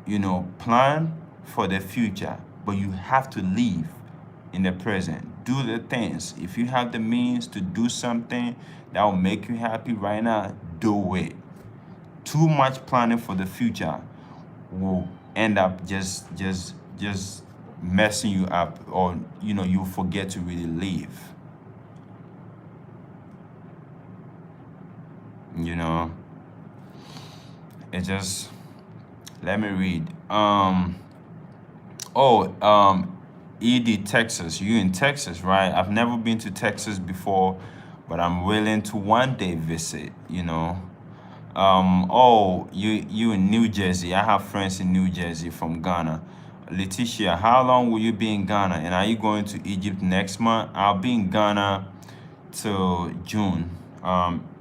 You know, plan for the future, but you have to live in the present. Do the things. If you have the means to do something that will make you happy right now, do it. Too much planning for the future will end up just messing you up, or you know, you forget to really live. You know, it just let me read. Oh, ED Texas. You in Texas, right? I've never been to Texas before, but I'm willing to one day visit, you know. Oh, you in New Jersey. I have friends in New Jersey from Ghana. Letitia, how long will you be in Ghana? And are you going to Egypt next month? I'll be in Ghana till June.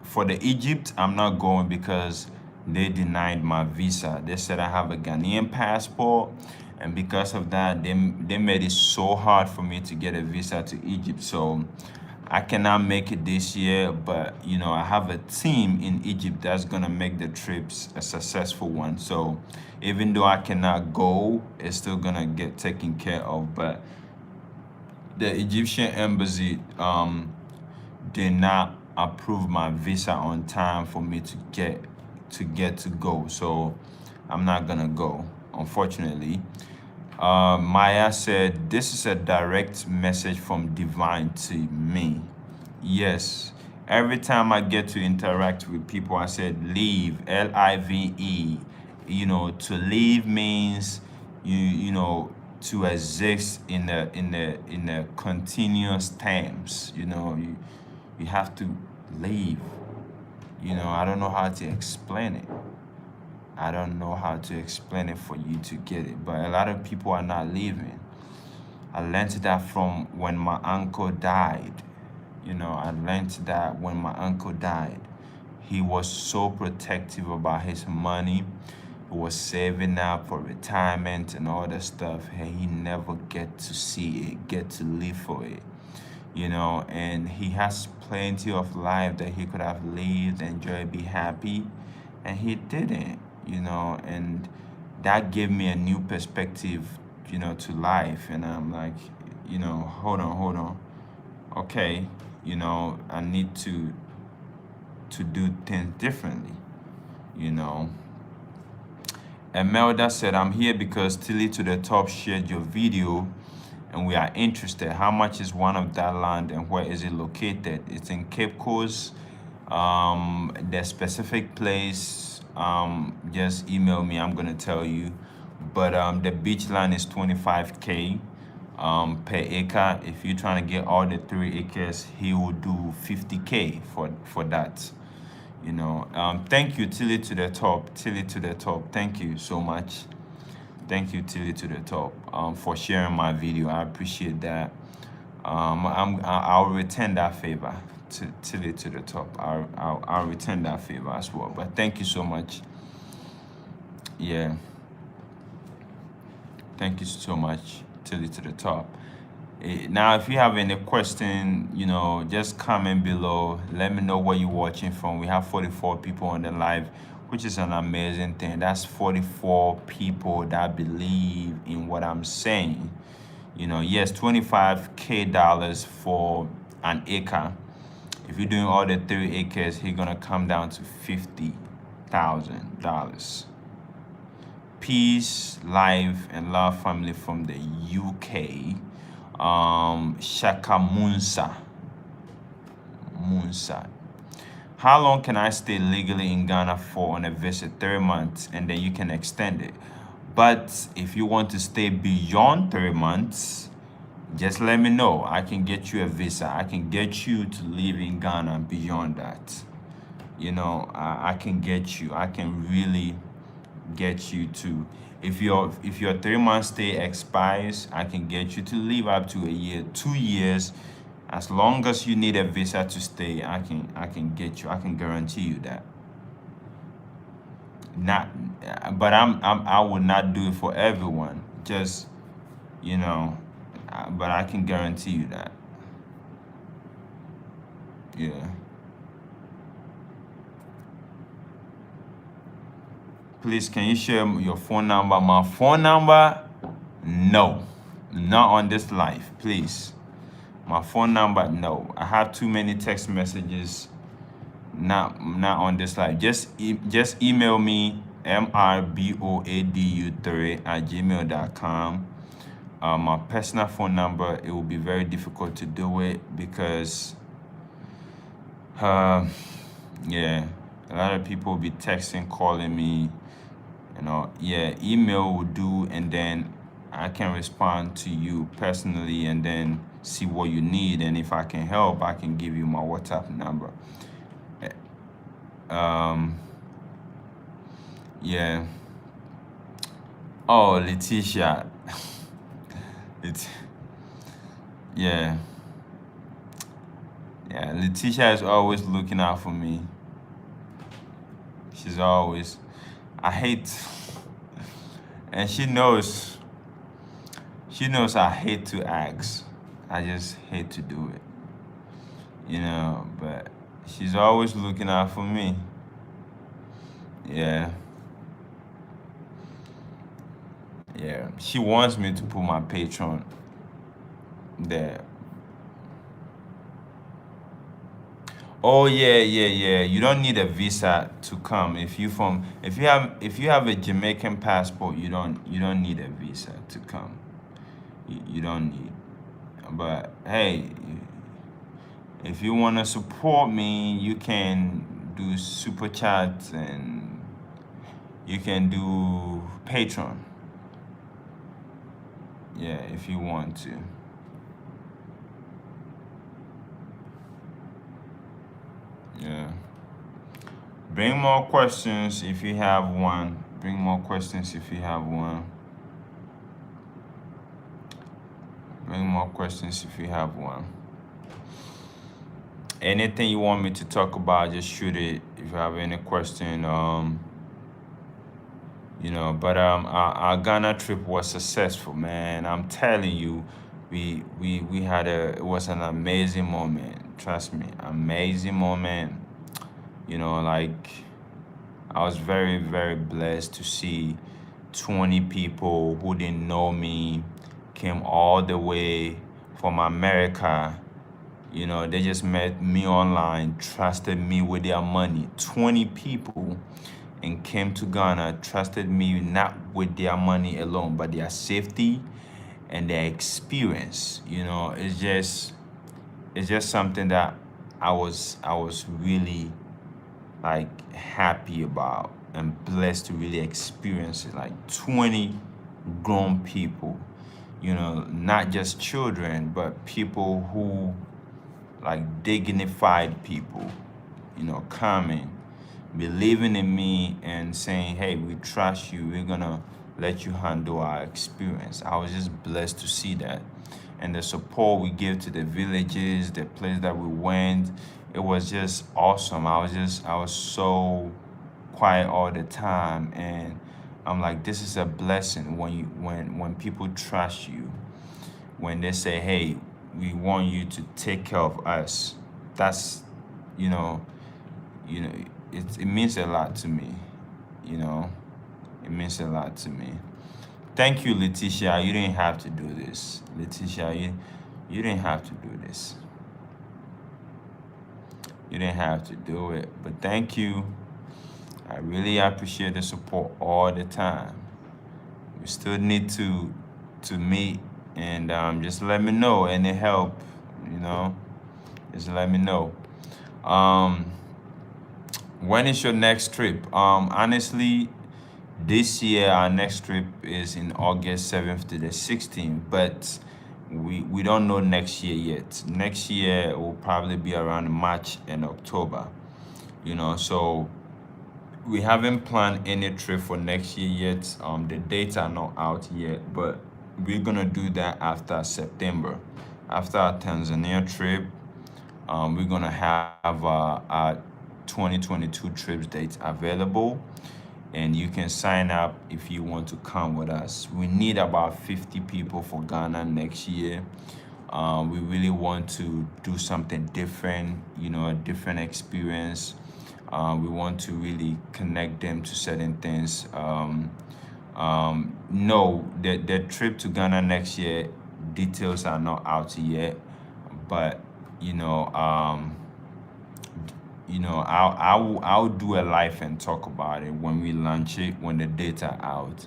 For the Egypt, I'm not going because they denied my visa. They said I have a Ghanaian passport, and because of that, they made it so hard for me to get a visa to Egypt. So I cannot make it this year, but you know, I have a team in Egypt that's gonna make the trips a successful one. So even though I cannot go, it's still gonna get taken care of. But the Egyptian embassy did not approve my visa on time for me to go. So I'm not gonna go, unfortunately. Maya said, this is a direct message from divine to me. Yes. Every time I get to interact with people, I said leave, Live. You know, to leave means you know, to exist in the continuous terms. You know, you have to leave. You know, I don't know how to explain it. I don't know how to explain it for you to get it, but a lot of people are not leaving. I learned that from when my uncle died. You know, I learned that when my uncle died. He was so protective about his money. He was saving up for retirement and all that stuff, and he never get to see it, get to live for it. You know, and he has plenty of life that he could have lived, enjoy, be happy, and he didn't, you know, and that gave me a new perspective, you know, to life. And I'm like, you know, hold on. Okay, you know, I need to do things differently, you know. Imelda said, I'm here because Tilly to the Top shared your video and we are interested. How much is one of that land and where is it located? It's in Cape Coast. The specific place, just email me, I'm gonna tell you. But the beach land is 25K per acre. If you're trying to get all the 3 acres, he will do 50K for that. You know, thank you, Tilly to the Top. Tilly to the Top. Thank you so much. Thank you, Tilly to the Top, for sharing my video. I appreciate that. I'll return that favor to Tilly to the Top. I'll return that favor as well. But thank you so much. Yeah. Thank you so much, Tilly to the Top. Now, if you have any question, you know, just comment below. Let me know where you're watching from. We have 44 people on the live, which is an amazing thing. That's 44 people that believe in what I'm saying. You know, yes, $25K for an acre. If you're doing all the 3 acres, he's gonna come down to $50,000 peace, life, and love family from the UK. Shaka Munsa. How long can I stay legally in Ghana for on a visit? 3 months, and then you can extend it. But if you want to stay beyond 3 months, just let me know. I can get you a visa. I can get you to live in Ghana beyond that. I can get you. I can really get you to. If your 3 month stay expires, I can get you to live up to a year, 2 years. As long as you need a visa to stay, I can get you. I can guarantee you that. But I would not do it for everyone. Just but I can guarantee you that. Yeah. Please, can you share your phone number? My phone number? No, not on this life, please. My phone number? No. I have too many text messages. Not on this life. Just email me mrboadu3@gmail.com. My personal phone number, it will be very difficult to do it because yeah, a lot of people will be texting, calling me, yeah, email will do, and then I can respond to you personally and then see what you need, and if I can help, I can give you my WhatsApp number. Yeah. Oh, Letitia. Yeah. Yeah, Letitia is always looking out for me. She's always, I hate, and she knows I hate to ask. I just hate to do it. But she's always looking out for me. Yeah. Yeah. She wants me to put my Patreon there. Oh yeah. You don't need a visa to come. If you have a Jamaican passport, you don't need a visa to come. You don't need. But hey, if you want to support me, you can do super chats and you can do Patreon. Yeah, if you want to. Yeah. Bring more questions if you have one. Bring more questions if you have one. Bring more questions if you have one. Anything you want me to talk about, just shoot it. If you have any question, but our Ghana trip was successful, man. I'm telling you, we had it was an amazing moment. Trust me, amazing moment. Like I was very, very blessed to see 20 people who didn't know me came all the way from America. They just met me online, trusted me with their money. 20 people and came to Ghana, trusted me not with their money alone, but their safety and their experience. It's just something that I was really like happy about and blessed to really experience it. Like 20 grown people, not just children, but people who like dignified people, coming, believing in me and saying, hey, we trust you, we're gonna let you handle our experience. I was just blessed to see that. And the support we give to the villages, the place that we went, it was just awesome. I was so quiet all the time, and I'm like, this is a blessing when people trust you, when they say, hey, we want you to take care of us. That's it means a lot to me. It means a lot to me. Thank you, Letitia. You didn't have to do this. Letitia, you didn't have to do this. You didn't have to do it. But thank you. I really appreciate the support all the time. We still need to meet, and just let me know any help. You know, just let me know. Um, when is your next trip? Honestly, this year our next trip is in August 7th to the 16th, but we don't know next year yet. Next year will probably be around March and October. So we haven't planned any trip for next year yet. The dates are not out yet, but we're gonna do that after September. After our Tanzania trip, we're gonna have our 2022 trips dates available, and you can sign up if you want to come with us. We need about 50 people for Ghana next year. We really want to do something different, a different experience. We want to really connect them to certain things. No, the trip to Ghana next year, details are not out yet, but you know, um, I'll do a live and talk about it when we launch it, when the data out.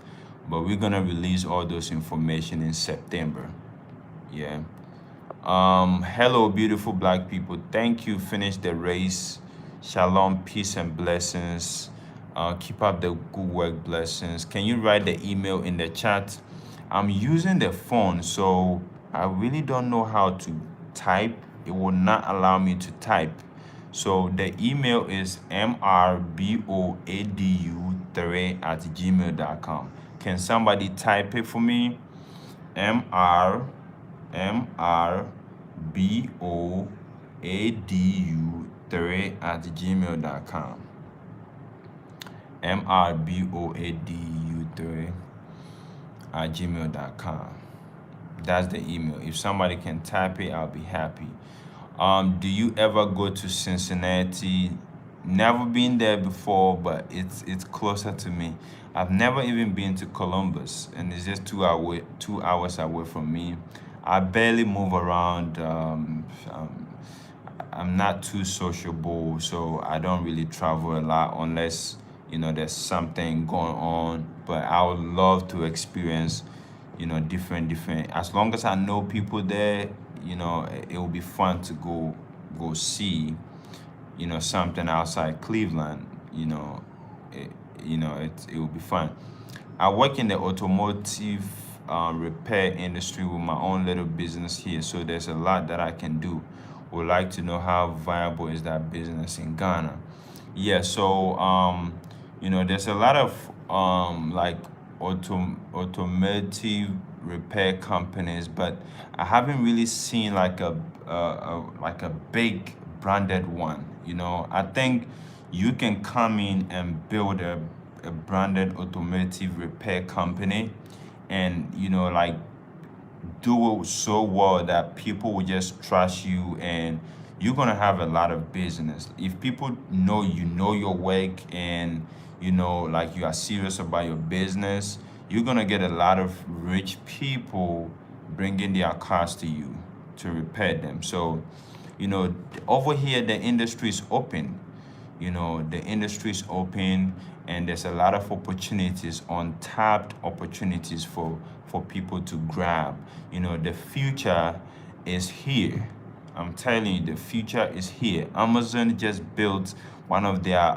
But we're gonna release all those information in September. Yeah. Hello, beautiful black people. Thank you. Finish the race. Shalom, peace and blessings. Keep up the good work, blessings. Can you write the email in the chat? I'm using the phone, so I really don't know how to type. It will not allow me to type. So the email is mrboadu3@gmail.com. Can somebody type it for me? mrboadu3@gmail.com. mrboadu3@gmail.com. That's the email. If somebody can type it, I'll be happy. Do you ever go to Cincinnati? Never been there before, but it's closer to me. I've never even been to Columbus, and it's just 2 hours away from me. I barely move around. I'm not too sociable, so I don't really travel a lot unless there's something going on. But I would love to experience different. As long as I know people there, it will be fun to go see something outside Cleveland. It will be fun. I work in the automotive repair industry with my own little business here, so there's a lot that I can do. Would like to know how viable is that business in Ghana? Yeah, so there's a lot of like automotive repair companies, but I haven't really seen like a big branded one. I think you can come in and build a branded automotive repair company, and like do it so well that people will just trust you, and you're gonna have a lot of business if people know your work, and like you are serious about your business. You're gonna get a lot of rich people bringing their cars to you to repair them. So over here the industry is open. The industry is open, and there's a lot of opportunities, untapped opportunities for people to grab. The future is here. I'm telling you, the future is here. Amazon just built one of their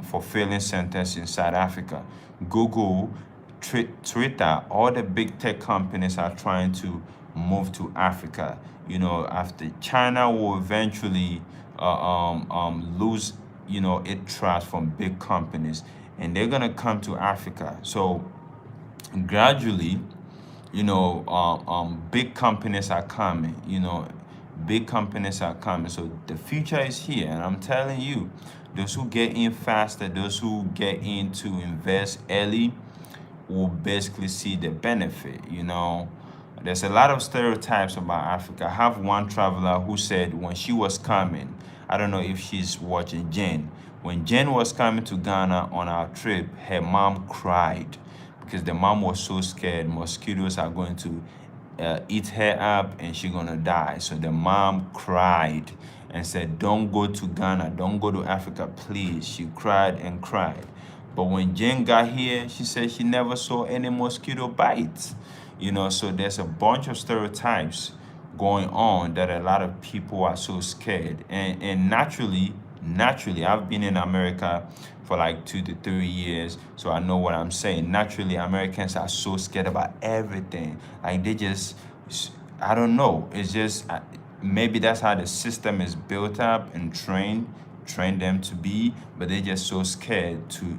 fulfilling centers in South Africa. Google, Twitter, all the big tech companies are trying to move to Africa. After China will eventually lose, its trust from big companies, and they're gonna come to Africa. So gradually, big companies are coming. Big companies are coming. So the future is here, and I'm telling you, those who get in faster, those who get in to invest early, will basically see the benefit. There's a lot of stereotypes about Africa. I have one traveler who said when she was coming, I don't know if she's watching, Jen. When Jen was coming to Ghana on our trip, her mom cried because the mom was so scared mosquitoes are going to eat her up and she's gonna die. So the mom cried and said, "Don't go to Ghana, don't go to Africa, please." She cried and cried. But when Jen got here, she said she never saw any mosquito bites. So there's a bunch of stereotypes going on that a lot of people are so scared. And naturally, I've been in America for like 2 to 3 years, so I know what I'm saying. Naturally, Americans are so scared about everything. Like they just, I don't know. It's just maybe that's how the system is built up and train them to be, but they're just so scared to,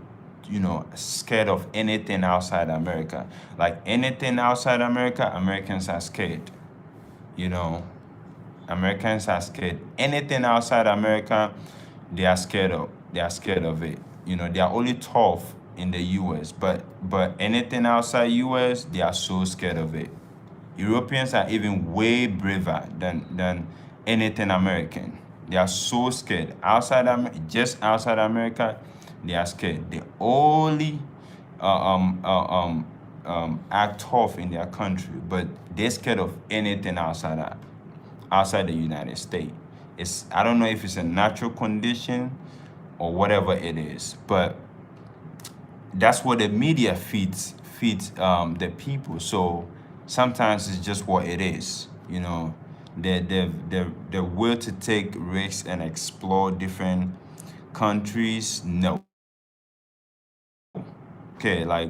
scared of anything outside America. Like anything outside America, Americans are scared. You know, Americans are scared. Anything outside America, they are scared of. They are scared of it. They are only tough in the U.S., but anything outside U.S., they are so scared of it. Europeans are even way braver than anything American. They are so scared. Just outside America, they are scared. They only act tough in their country, but they're scared of anything outside the United States. I don't know if it's a natural condition or whatever it is, but that's what the media feeds the people. So sometimes it's just what it is. The will to take risks and explore different countries. No, okay, like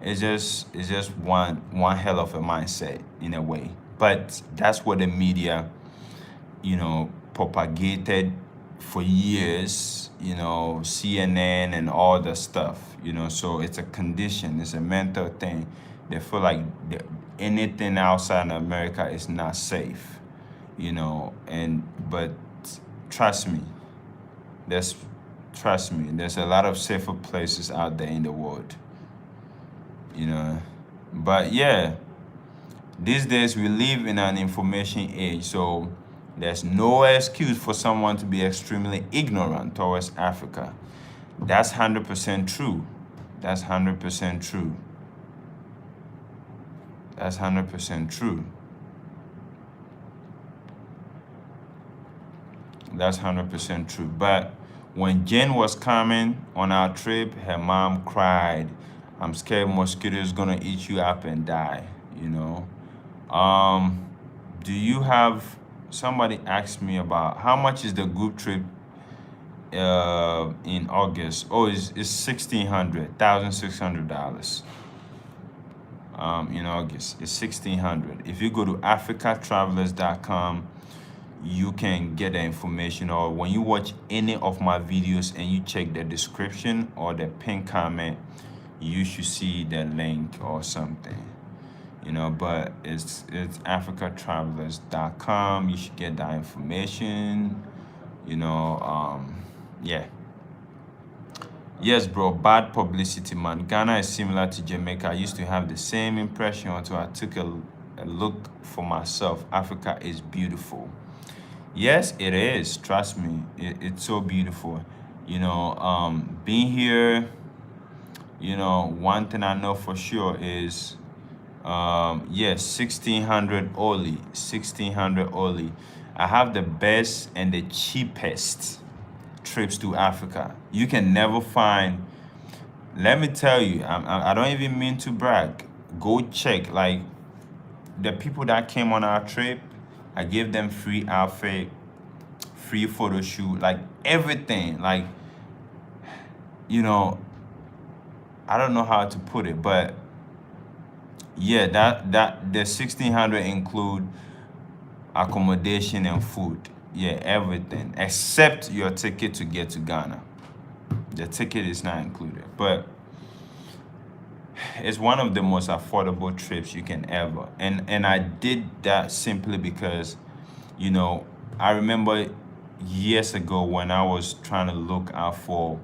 it's just one hell of a mindset in a way. But that's what the media propagated for years, CNN and all the stuff, so it's a condition, it's a mental thing. They feel like anything outside America is not safe, but trust me, there's there's a lot of safer places out there in the world, but yeah, these days we live in an information age, so there's no excuse for someone to be extremely ignorant towards Africa. That's 100% true. That's 100% true. That's 100% true. That's 100% true. But when Jen was coming on our trip, her mom cried, "I'm scared mosquitoes gonna eat you up and die." Do you have somebody asked me about how much is the group trip in August? Oh, it's $1,600 in August. It's 1,600. If you go to africatravelers.com, you can get the information. Or when you watch any of my videos and you check the description or the pinned comment, you should see the link or something. But it's africatravelers.com. You should get that information. Yeah. Yes, bro, bad publicity, man. Ghana is similar to Jamaica. I used to have the same impression until I took a look for myself. Africa is beautiful. Yes, it is. Trust me, it's so beautiful. Being here, one thing I know for sure is, yes, 1,600 only. 1,600 only. I have the best and the cheapest trips to Africa. You can never find. Let me tell you, I don't even mean to brag. Go check. Like the people that came on our trip, I gave them free outfit, free photo shoot, like everything. Like, I don't know how to put it, but yeah, that the 1,600 include accommodation and food. Yeah, everything except your ticket to get to Ghana. The ticket is not included, but it's one of the most affordable trips you can ever. And I did that simply because, I remember years ago when I was trying to look out for,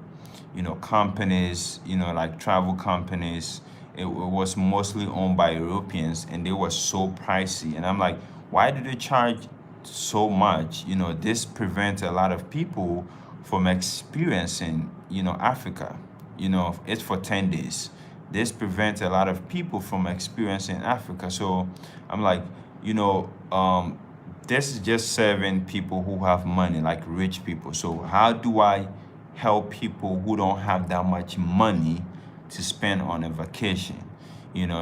companies, like travel companies. It was mostly owned by Europeans, and they were so pricey. And I'm like, why do they charge so much? This prevents a lot of people from experiencing, Africa. It's for 10 days. This prevents a lot of people from experiencing Africa. So I'm like, this is just serving people who have money, like rich people. So how do I help people who don't have that much money to spend on a vacation.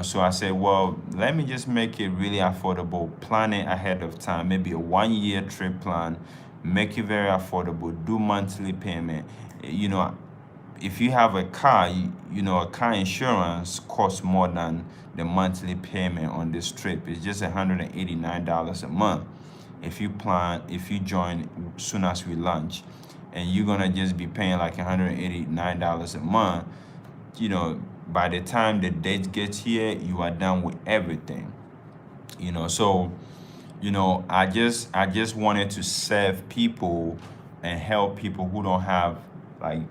So I said, well, let me just make it really affordable, plan it ahead of time, maybe a 1 year trip plan, make it very affordable, do monthly payment. You know, if you have a car, a car insurance costs more than the monthly payment on this trip. It's just $189 a month. If you join soon as we launch, and you're gonna just be paying like $189 a month, by the time the date gets here, you are done with everything. So I just wanted to serve people and help people who don't have like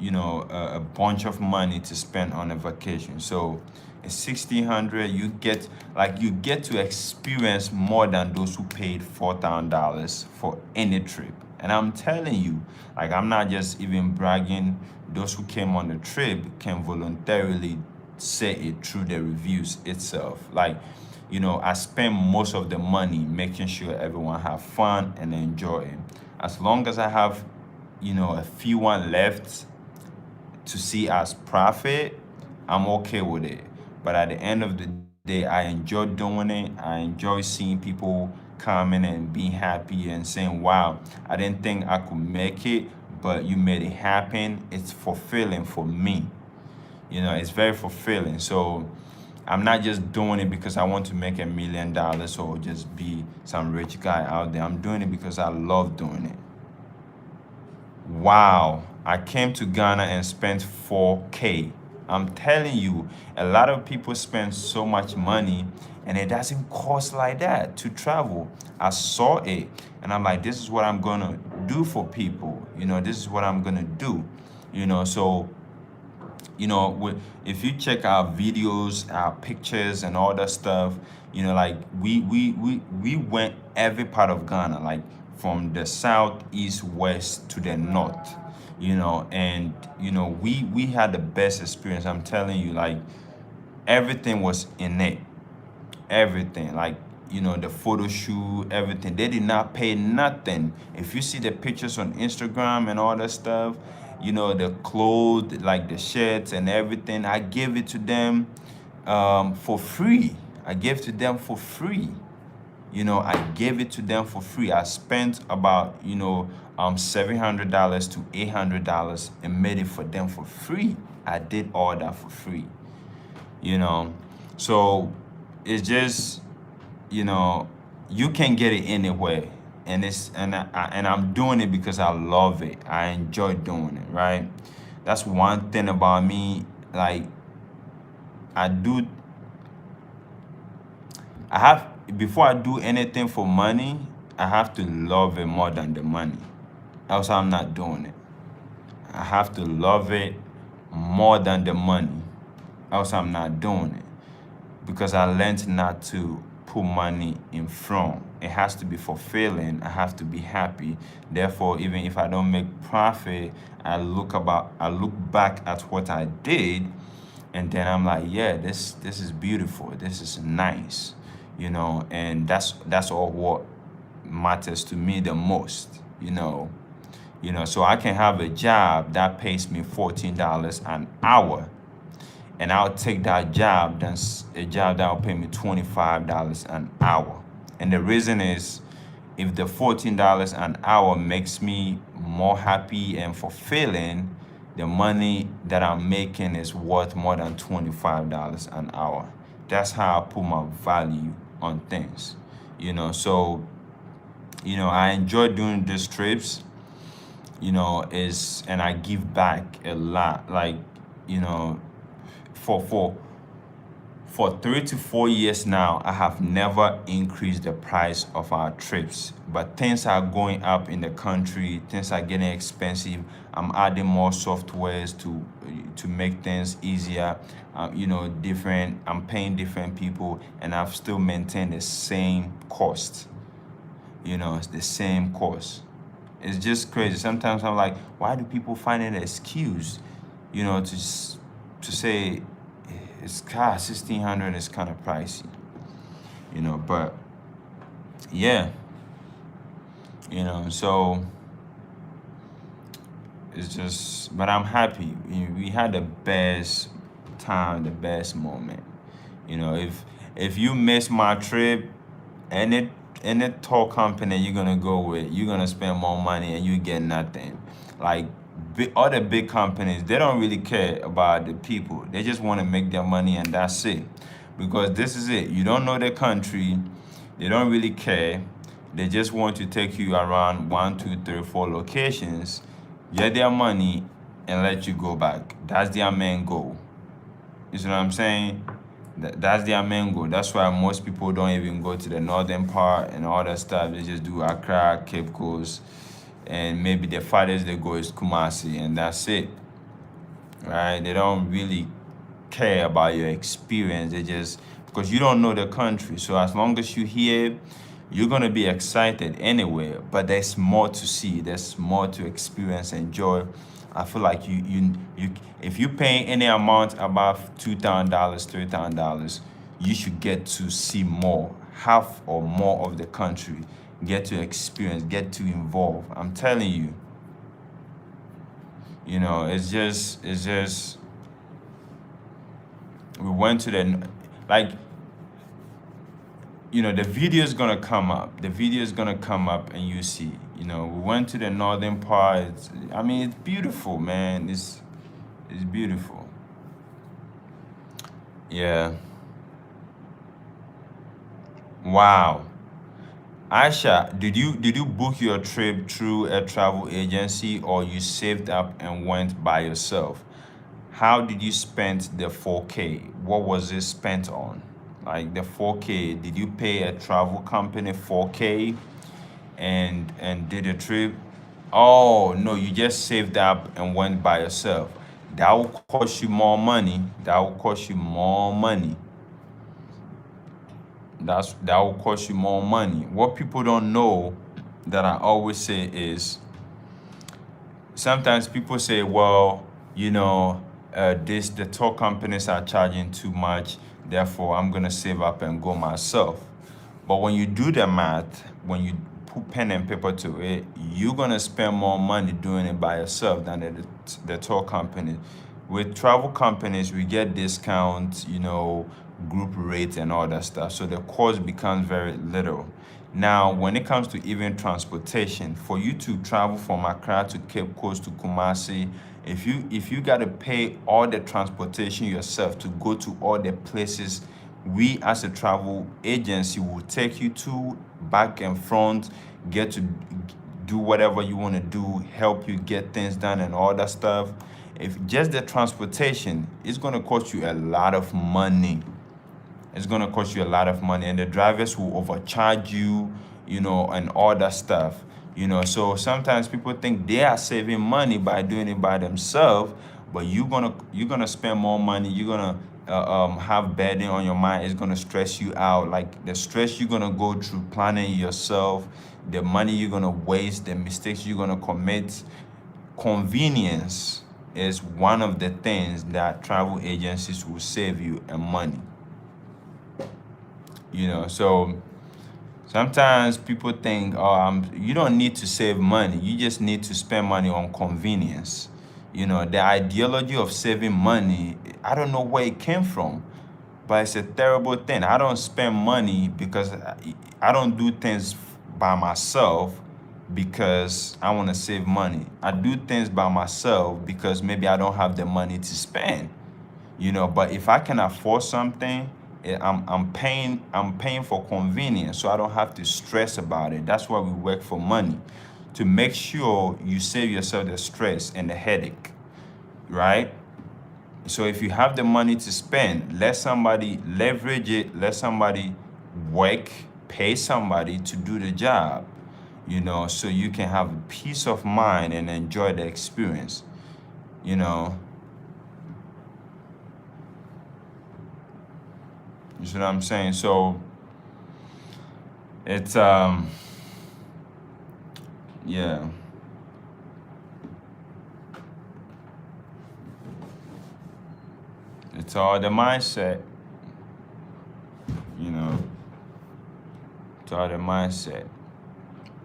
a bunch of money to spend on a vacation. So it's 1,600. You get to experience more than those who paid $4,000 for any trip. And I'm telling you, like, I'm not just even bragging. Those who came on the trip can voluntarily say it through the reviews itself. Like, I spend most of the money making sure everyone have fun and enjoy it. As long as I have, a few one left to see as profit, I'm okay with it. But at the end of the day, I enjoy doing it. I enjoy seeing people coming and being happy and saying, wow, I didn't think I could make it, but you made it happen. It's fulfilling for me. It's very fulfilling. So I'm not just doing it because I want to make $1 million or just be some rich guy out there. I'm doing it because I love doing it. Wow, I came to Ghana and spent 4K. I'm telling you, a lot of people spend so much money and it doesn't cost like that to travel. I saw it and I'm like, this is what I'm gonna do for people. This is what I'm gonna do. So if you check our videos, our pictures and all that stuff, like we went every part of Ghana, like from the south, east, west to the north, and we had the best experience. I'm telling you, like, everything was in it. Everything, like, the photo shoot, everything. They did not pay nothing. If you see the pictures on Instagram and all that stuff, the clothes, like the shirts and everything, I gave it to them for free. I gave to them for free. I gave it to them for free. I spent about, $700 to $800 and made it for them for free. I did all that for free. So it's just, you can get it anywhere. And I'm doing it because I love it. I enjoy doing it, right? That's one thing about me. Like, before I do anything for money, I have to love it more than the money. Else I'm not doing it. I have to love it more than the money. Else I'm not doing it. Because I learned not to put money in front. It has to be fulfilling. I have to be happy. Therefore, even if I don't make profit, I look back at what I did, and then I'm like, yeah, this is beautiful. This is nice, and that's all what matters to me the most, So I can have a job that pays me $14 an hour, and I'll take that job than a job that will pay me $25 an hour. And the reason is, if the $14 an hour makes me more happy and fulfilling, the money that I'm making is worth more than $25 an hour. That's how I put my value on things, So, I enjoy doing these trips, and I give back a lot. Like, for 3 to 4 years now, I have never increased the price of our trips. But things are going up in the country. Things are getting expensive. I'm adding more softwares to make things easier. Different. I'm paying different people, and I've still maintained the same cost. It's the same cost. It's just crazy. Sometimes I'm like, why do people find an excuse, to say it's cost 1,600 is kind of pricey, but yeah, so it's just, but I'm happy. We had the best time, the best moment. If you miss my trip, any any tour company you're gonna go with, you're gonna spend more money and you get nothing. Like other big companies, they don't really care about the people. They just want to make their money and that's it. Because this is it. You don't know the country. They don't really care. They just want to take you around one, two, three, four locations, get their money, and let you go back. That's their main goal. You see what I'm saying? That's their main goal. That's why most people don't even go to the northern part and all that stuff. They just do Accra, Cape Coast, and maybe the farthest they go is Kumasi, and that's it. Right? They don't really care about your experience. They just, because you don't know the country. So as long as you're here, you're gonna be excited anyway. But there's more to see. There's more to experience, enjoy. I feel like you if you pay any amount above $2,000, $3,000, you should get to see more, half or more of the country. Get to experience, get to involve. I'm telling you. It's just we went to the, like, the video is gonna come up. The video is gonna come up and you see. We went to the northern part. It's beautiful, man. It's beautiful. Yeah. Wow. Aisha, did you book your trip through a travel agency or you saved up and went by yourself? How did you spend the 4K? What was it spent on? Like the 4K, did you pay a travel company 4K and did a trip? Oh, no, you just saved up and went by yourself. That will cost you more money. That will cost you more money. That will cost you more money. What people don't know that I always say is, sometimes people say, well, the tour companies are charging too much, therefore I'm gonna save up and go myself. But when you do the math, when you put pen and paper to it, you're gonna spend more money doing it by yourself than the tour company. With travel companies, we get discounts, group rates and all that stuff. So the cost becomes very little. Now, when it comes to even transportation, for you to travel from Accra to Cape Coast to Kumasi, if you got to pay all the transportation yourself to go to all the places we as a travel agency will take you to, back and front, get to do whatever you want to do, help you get things done and all that stuff. If just the transportation, it's going to cost you a lot of money. It's going to cost you a lot of money, and the drivers will overcharge you, and all that stuff. So sometimes people think they are saving money by doing it by themselves, but you're gonna spend more money. You're gonna have burden on your mind. It's gonna stress you out. Like the stress you're gonna go through planning yourself, the money you're gonna waste, the mistakes you're gonna commit. Convenience is one of the things that travel agencies will save you and money. So sometimes people think, oh, you don't need to save money. You just need to spend money on convenience. The ideology of saving money, I don't know where it came from, but it's a terrible thing. I don't spend money because I don't do things by myself because I want to save money. I do things by myself because maybe I don't have the money to spend. But if I can afford something, I'm paying for convenience, so I don't have to stress about it. That's why we work for money, to make sure you save yourself the stress and the headache, right? So if you have the money to spend, let somebody leverage it, let somebody work, pay somebody to do the job, so you can have peace of mind and enjoy the experience, you know. You see what I'm saying? So it's yeah. It's all the mindset, you know. It's all the mindset.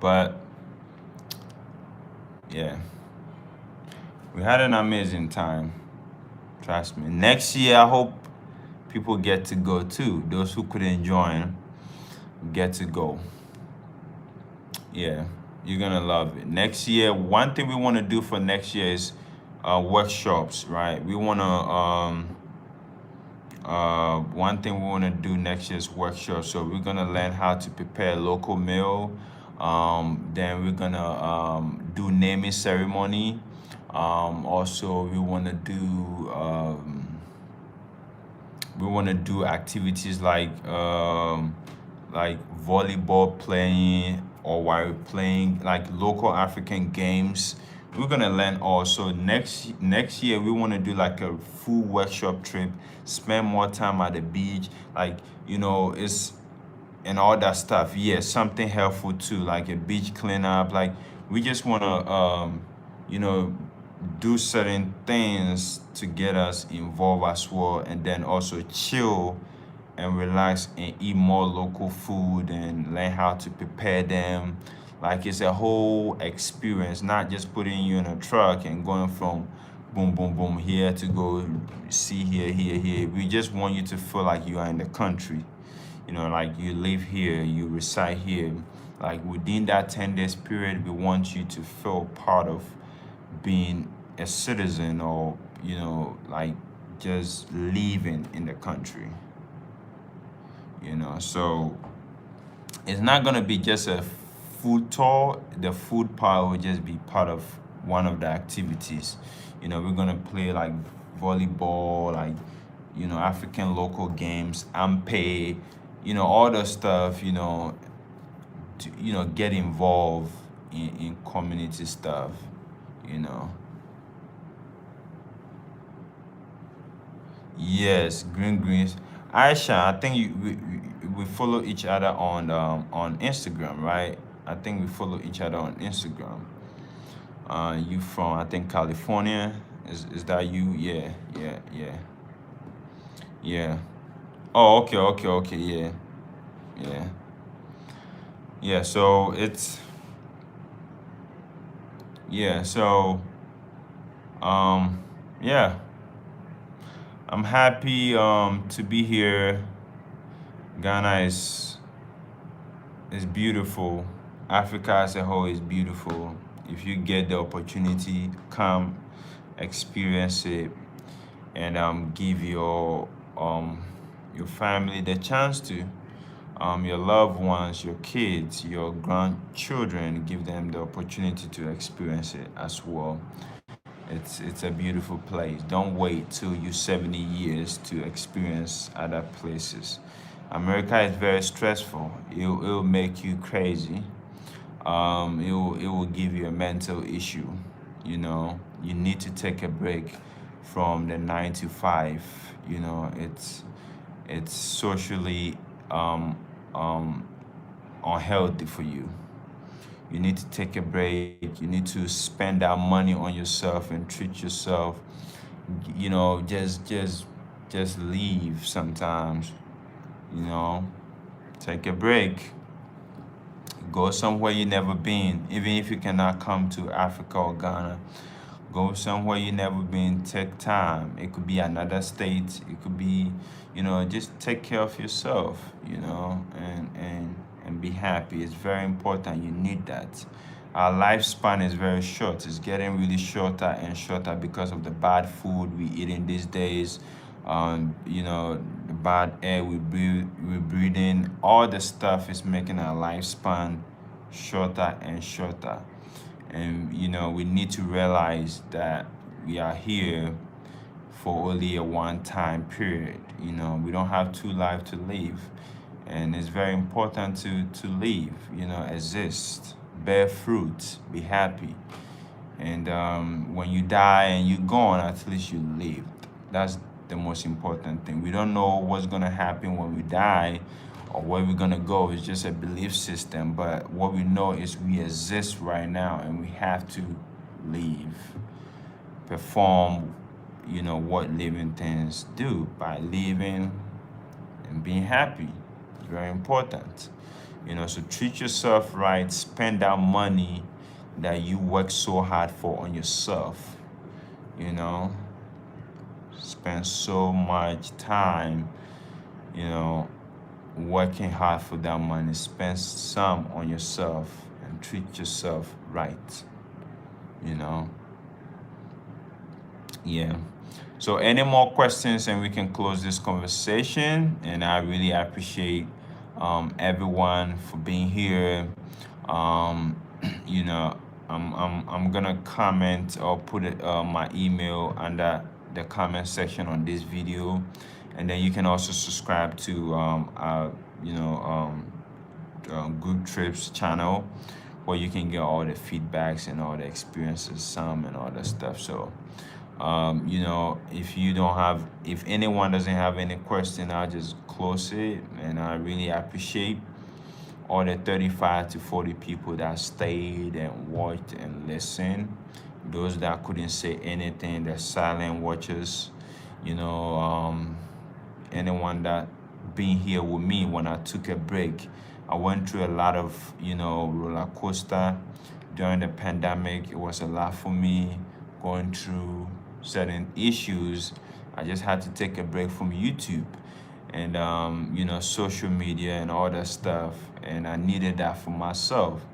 But yeah. We had an amazing time. Trust me. Next year, I hope people get to go too. Those who couldn't join get to go. Yeah, you're gonna love it. Next year, one thing we want to do for next year is workshops, right? We want to one thing we want to do next year is workshops. So we're gonna learn how to prepare a local meal. Then we're gonna do naming ceremony. Also, we want to do activities like volleyball playing, or while we're playing like local African games. We're gonna learn also next year. We want to do like a full workshop trip, spend more time at the beach, like it's and all that stuff. Yeah, something helpful too, like a beach cleanup. Like we just want to you know do certain things to get us involved as well, and then also chill and relax and eat more local food and learn how to prepare them. Like it's a whole experience, not just putting you in a truck and going from boom, boom, boom here to go see here, here, here. We just want you to feel like you are in the country. Like you live here, you reside here. Like within that 10 days period, we want you to feel part of being a citizen, or, like just living in the country. So it's not gonna be just a food tour. The food part will just be part of one of the activities. We're gonna play like volleyball, like African local games, ampe, all the stuff. To get involved in community stuff. You know. Yes, green greens. Aisha, I think we follow each other on Instagram, right? I think we follow each other on Instagram. You from, I think, California? Is that you? Yeah, yeah, yeah, yeah. Oh, okay, okay, okay. Yeah, yeah, yeah. So it's yeah. So yeah. I'm happy to be here. Ghana is beautiful. Africa as a whole is beautiful. If you get the opportunity, come experience it, and give your family the chance to, your loved ones, your kids, your grandchildren, give them the opportunity to experience it as well. It's a beautiful place. Don't wait till you're 70 years to experience other places. America is very stressful. It'll make you crazy. It will give you a mental issue. You need to take a break from the 9 to 5. It's socially um, unhealthy for you. You need to take a break. You need to spend that money on yourself and treat yourself. Just leave sometimes. You know, take a break. Go somewhere you never been. Even if you cannot come to Africa or Ghana, go somewhere you never been. Take time. It could be another state. It could be, just take care of yourself. And be happy. It's very important. You need that. Our lifespan is very short. It's getting really shorter and shorter because of the bad food we eating these days. The bad air we breathing. All the stuff is making our lifespan shorter and shorter. And we need to realize that we are here for only a one-time period. We don't have two lives to live. And it's very important to live, exist, bear fruit, be happy. And when you die and you're gone, at least you lived. That's the most important thing. We don't know what's going to happen when we die or where we're going to go. It's just a belief system. But what we know is we exist right now, and we have to live, perform, what living things do by living and being happy. Very important. So treat yourself right. Spend that money that you work so hard for on yourself. you know, spend so much time, you know, working hard for that money. Spend some on yourself and treat yourself right, you know. Yeah. So any more questions and we can close this conversation. And I really appreciate everyone for being here. Um, you know, I'm gonna comment or put it, my email under the comment section on this video, and then you can also subscribe to you know Good Trips channel, where you can get all the feedbacks and all the experiences, some and all that stuff. So you know, if anyone doesn't have any question, I'll just close it. And I really appreciate all the 35 to 40 people that stayed and watched and listened. Those that couldn't say anything, the silent watchers, you know, anyone that been here with me when I took a break. I went through a lot of, you know, roller coaster during the pandemic. It was a lot for me going through certain issues. I just had to take a break from YouTube and you know, social media and all that stuff. And I needed that for myself.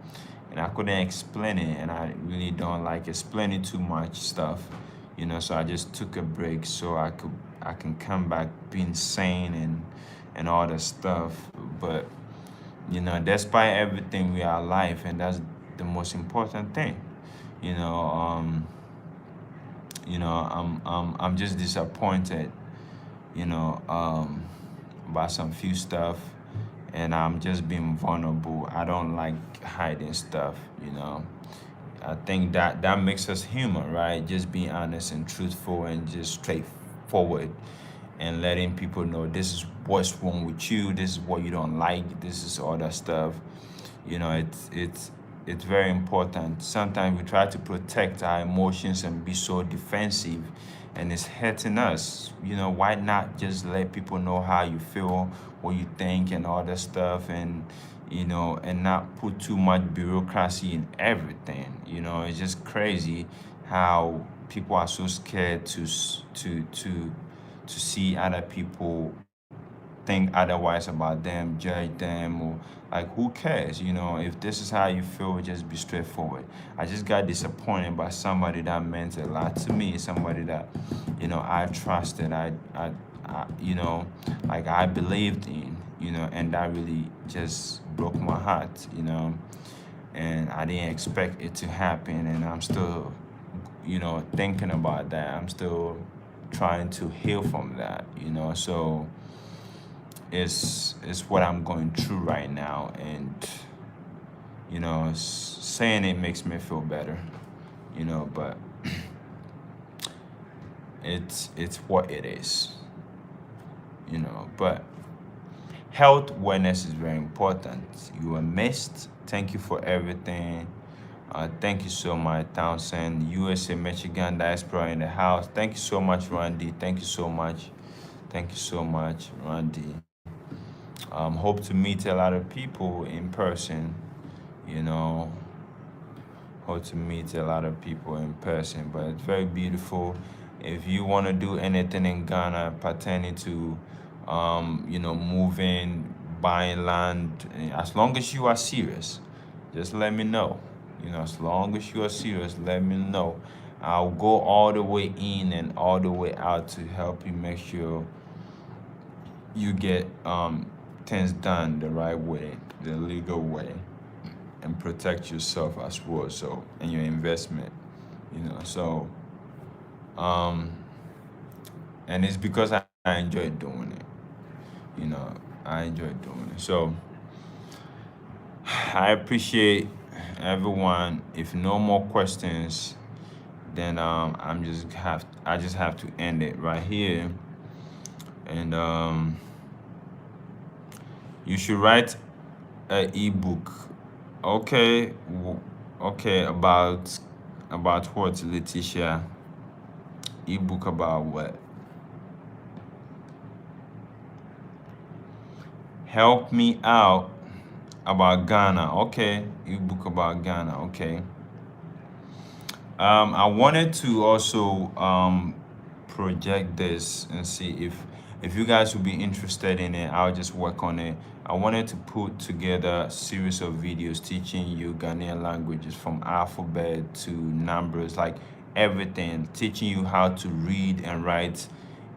And I couldn't explain it, and I really don't like explaining too much stuff, you know. So I just took a break so I can come back being sane and all that stuff. But you know, despite everything, we are alive, and that's the most important thing. You know, I'm just disappointed, you know, about some few stuff, and I'm just being vulnerable. I don't like hiding stuff, you know. I think that makes us human, right? Just being honest and truthful and just straightforward, and letting people know this is what's wrong with you, this is what you don't like, this is all that stuff. You know, it's very important. Sometimes we try to protect our emotions and be so defensive, and it's hurting us. You know, why not just let people know how you feel, what you think, and all that stuff, and you know, and not put too much bureaucracy in everything. You know, it's just crazy how people are so scared to see other people think otherwise about them, judge them, or like who cares? You know, if this is how you feel, just be straightforward. I just got disappointed by somebody that meant a lot to me, somebody that, you know, I trusted, I you know, like I believed in, you know, and that really just broke my heart, you know, and I didn't expect it to happen, and I'm still, you know, thinking about that. I'm still trying to heal from that, you know. So it's what I'm going through right now, and you know, saying it makes me feel better, you know, but it's what it is, you know. But health awareness is very important. You were missed. Thank you for everything. Thank you so much, Townsend. USA, Michigan, diaspora in the house. Thank you so much, Randy. Thank you so much. Thank you so much, Randy. Hope to meet a lot of people in person, you know. Hope to meet a lot of people in person, but it's very beautiful. If you want to do anything in Ghana pertaining to, you know, moving, buying land, as long as you are serious, just let me know. You know, as long as you are serious, let me know. I'll go all the way in and all the way out to help you make sure you get things done the right way, the legal way, and protect yourself as well. So, and your investment, you know. So, and it's because I enjoy doing it. You know, I enjoy doing it. So, I appreciate everyone. If no more questions, then I just have to end it right here. And you should write an ebook. Okay, okay, about what, Letitia? Ebook about what? Help me out about Ghana. Okay, ebook about Ghana. Okay. I wanted to also project this and see if you guys would be interested in it. I'll just work on it. I wanted to put together a series of videos teaching you Ghanaian languages from alphabet to numbers, like everything, teaching you how to read and write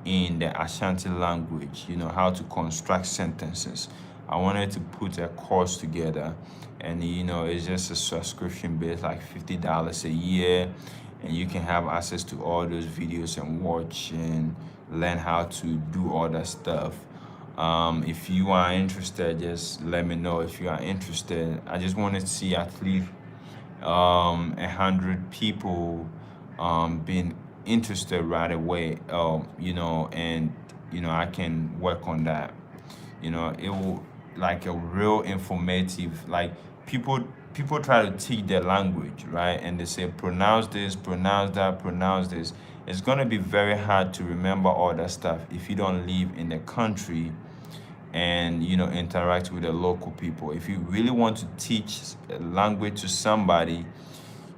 in the Ashanti language, how to construct sentences. I wanted to put a course together, and it's just a subscription base, like $50 a year, and you can have access to all those videos and watch and learn how to do all that stuff. If you are interested, just let me know. If you are interested, I just wanted to see at least 100 people being interested right away. And I can work on that. It will, like, a real informative, like, people try to teach their language, right? And they say pronounce this, pronounce that, pronounce this. It's going to be very hard to remember all that stuff if you don't live in the country and interact with the local people. If you really want to teach a language to somebody,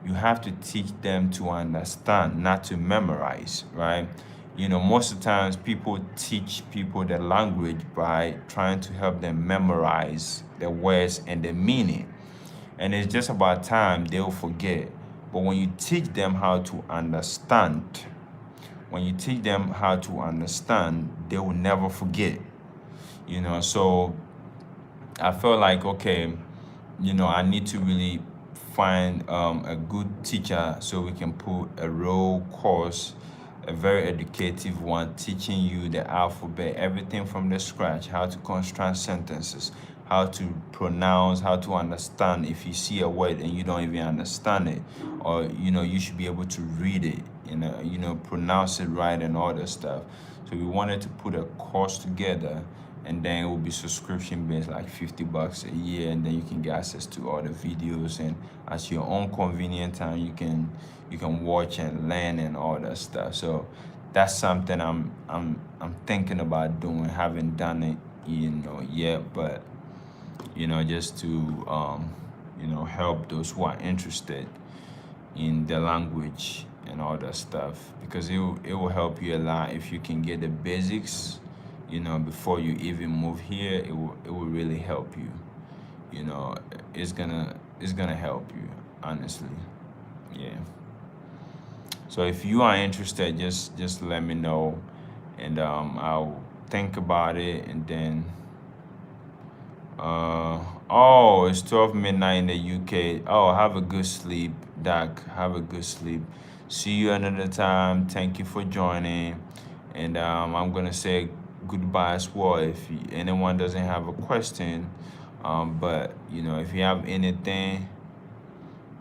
you have to teach them to understand, not to memorize, right? Most of the times people teach people the language by trying to help them memorize the words and the meaning. And it's just about time they'll forget. But when you teach them how to understand, they will never forget. So I felt like, okay, I need to really find a good teacher so we can put a real course, a very educative one, teaching you the alphabet, everything from the scratch, how to construct sentences, how to pronounce, how to understand. If you see a word and you don't even understand it, or you should be able to read it, pronounce it right and all that stuff. So we wanted to put a course together, and then it will be subscription based, like $50 a year, and then you can get access to all the videos, and at your own convenient time you can watch and learn and all that stuff. So that's something I'm thinking about doing. Haven't done it yet, but just to help those who are interested in the language and all that stuff, because it will help you a lot if you can get the basics before you even move here. It will really help you. It's gonna help you, honestly. Yeah. So if you are interested, just let me know, and I'll think about it, and then oh, it's 12 midnight in the UK. Oh, have a good sleep, Doc. Have a good sleep. See you another time. Thank you for joining. And I'm gonna say goodbye as well if anyone doesn't have a question. But if you have anything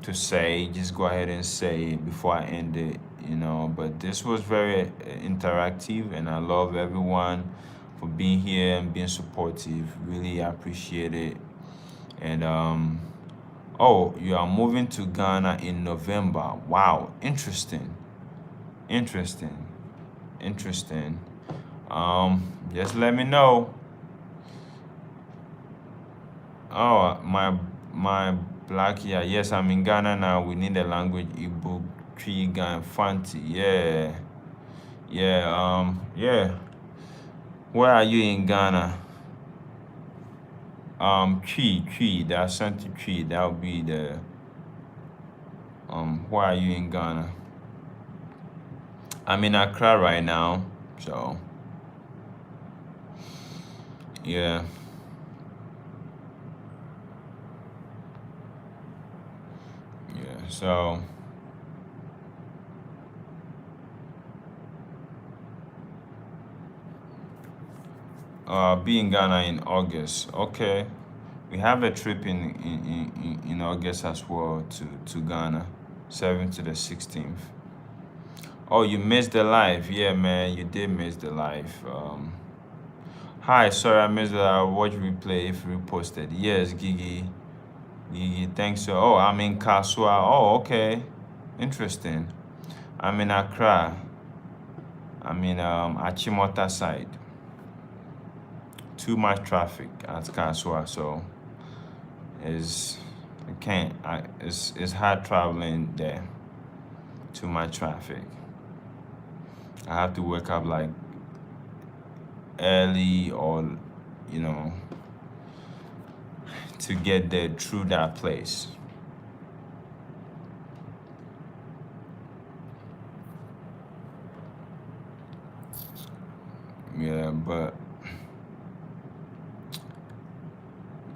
to say, just go ahead and say it before I end it. But this was very interactive, and I love everyone for being here and being supportive. Really appreciate it. And oh, you are moving to Ghana in November. Wow, interesting. Interesting. Interesting. Just let me know. Oh, my black, yeah, yes, I'm in Ghana now. We need a language ebook, tree gun fancy. Yeah. Yeah. Where are you in Ghana? Tree, the Ashanti tree, that would be the where are you in Ghana? I'm in Accra right now, so yeah. So be in Ghana in August. Okay. We have a trip in August as well to Ghana, 7th to the 16th. Oh, you missed the live. Yeah, man, you did miss the live. Hi, sorry I missed the watch replay if reposted. Yes, Gigi, thanks. So, oh, I'm in Kasua. Oh, okay, interesting. I'm in Accra. I'm in Achimota side. Too much traffic at Kasua, so it's hard traveling there. to my traffic. I have to wake up like early, or you know, to get there through that place. Yeah, but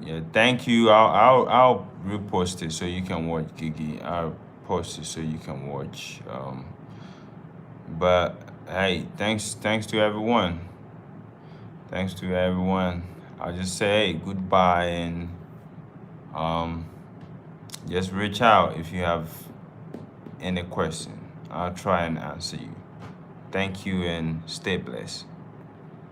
yeah, thank you. I'll repost it so you can watch, Gigi. I'll post it so you can watch. But hey, thanks to everyone. Thanks to everyone. I'll just say hey, goodbye, and um, just reach out if you have any question. I'll try and answer you. Thank you and stay blessed.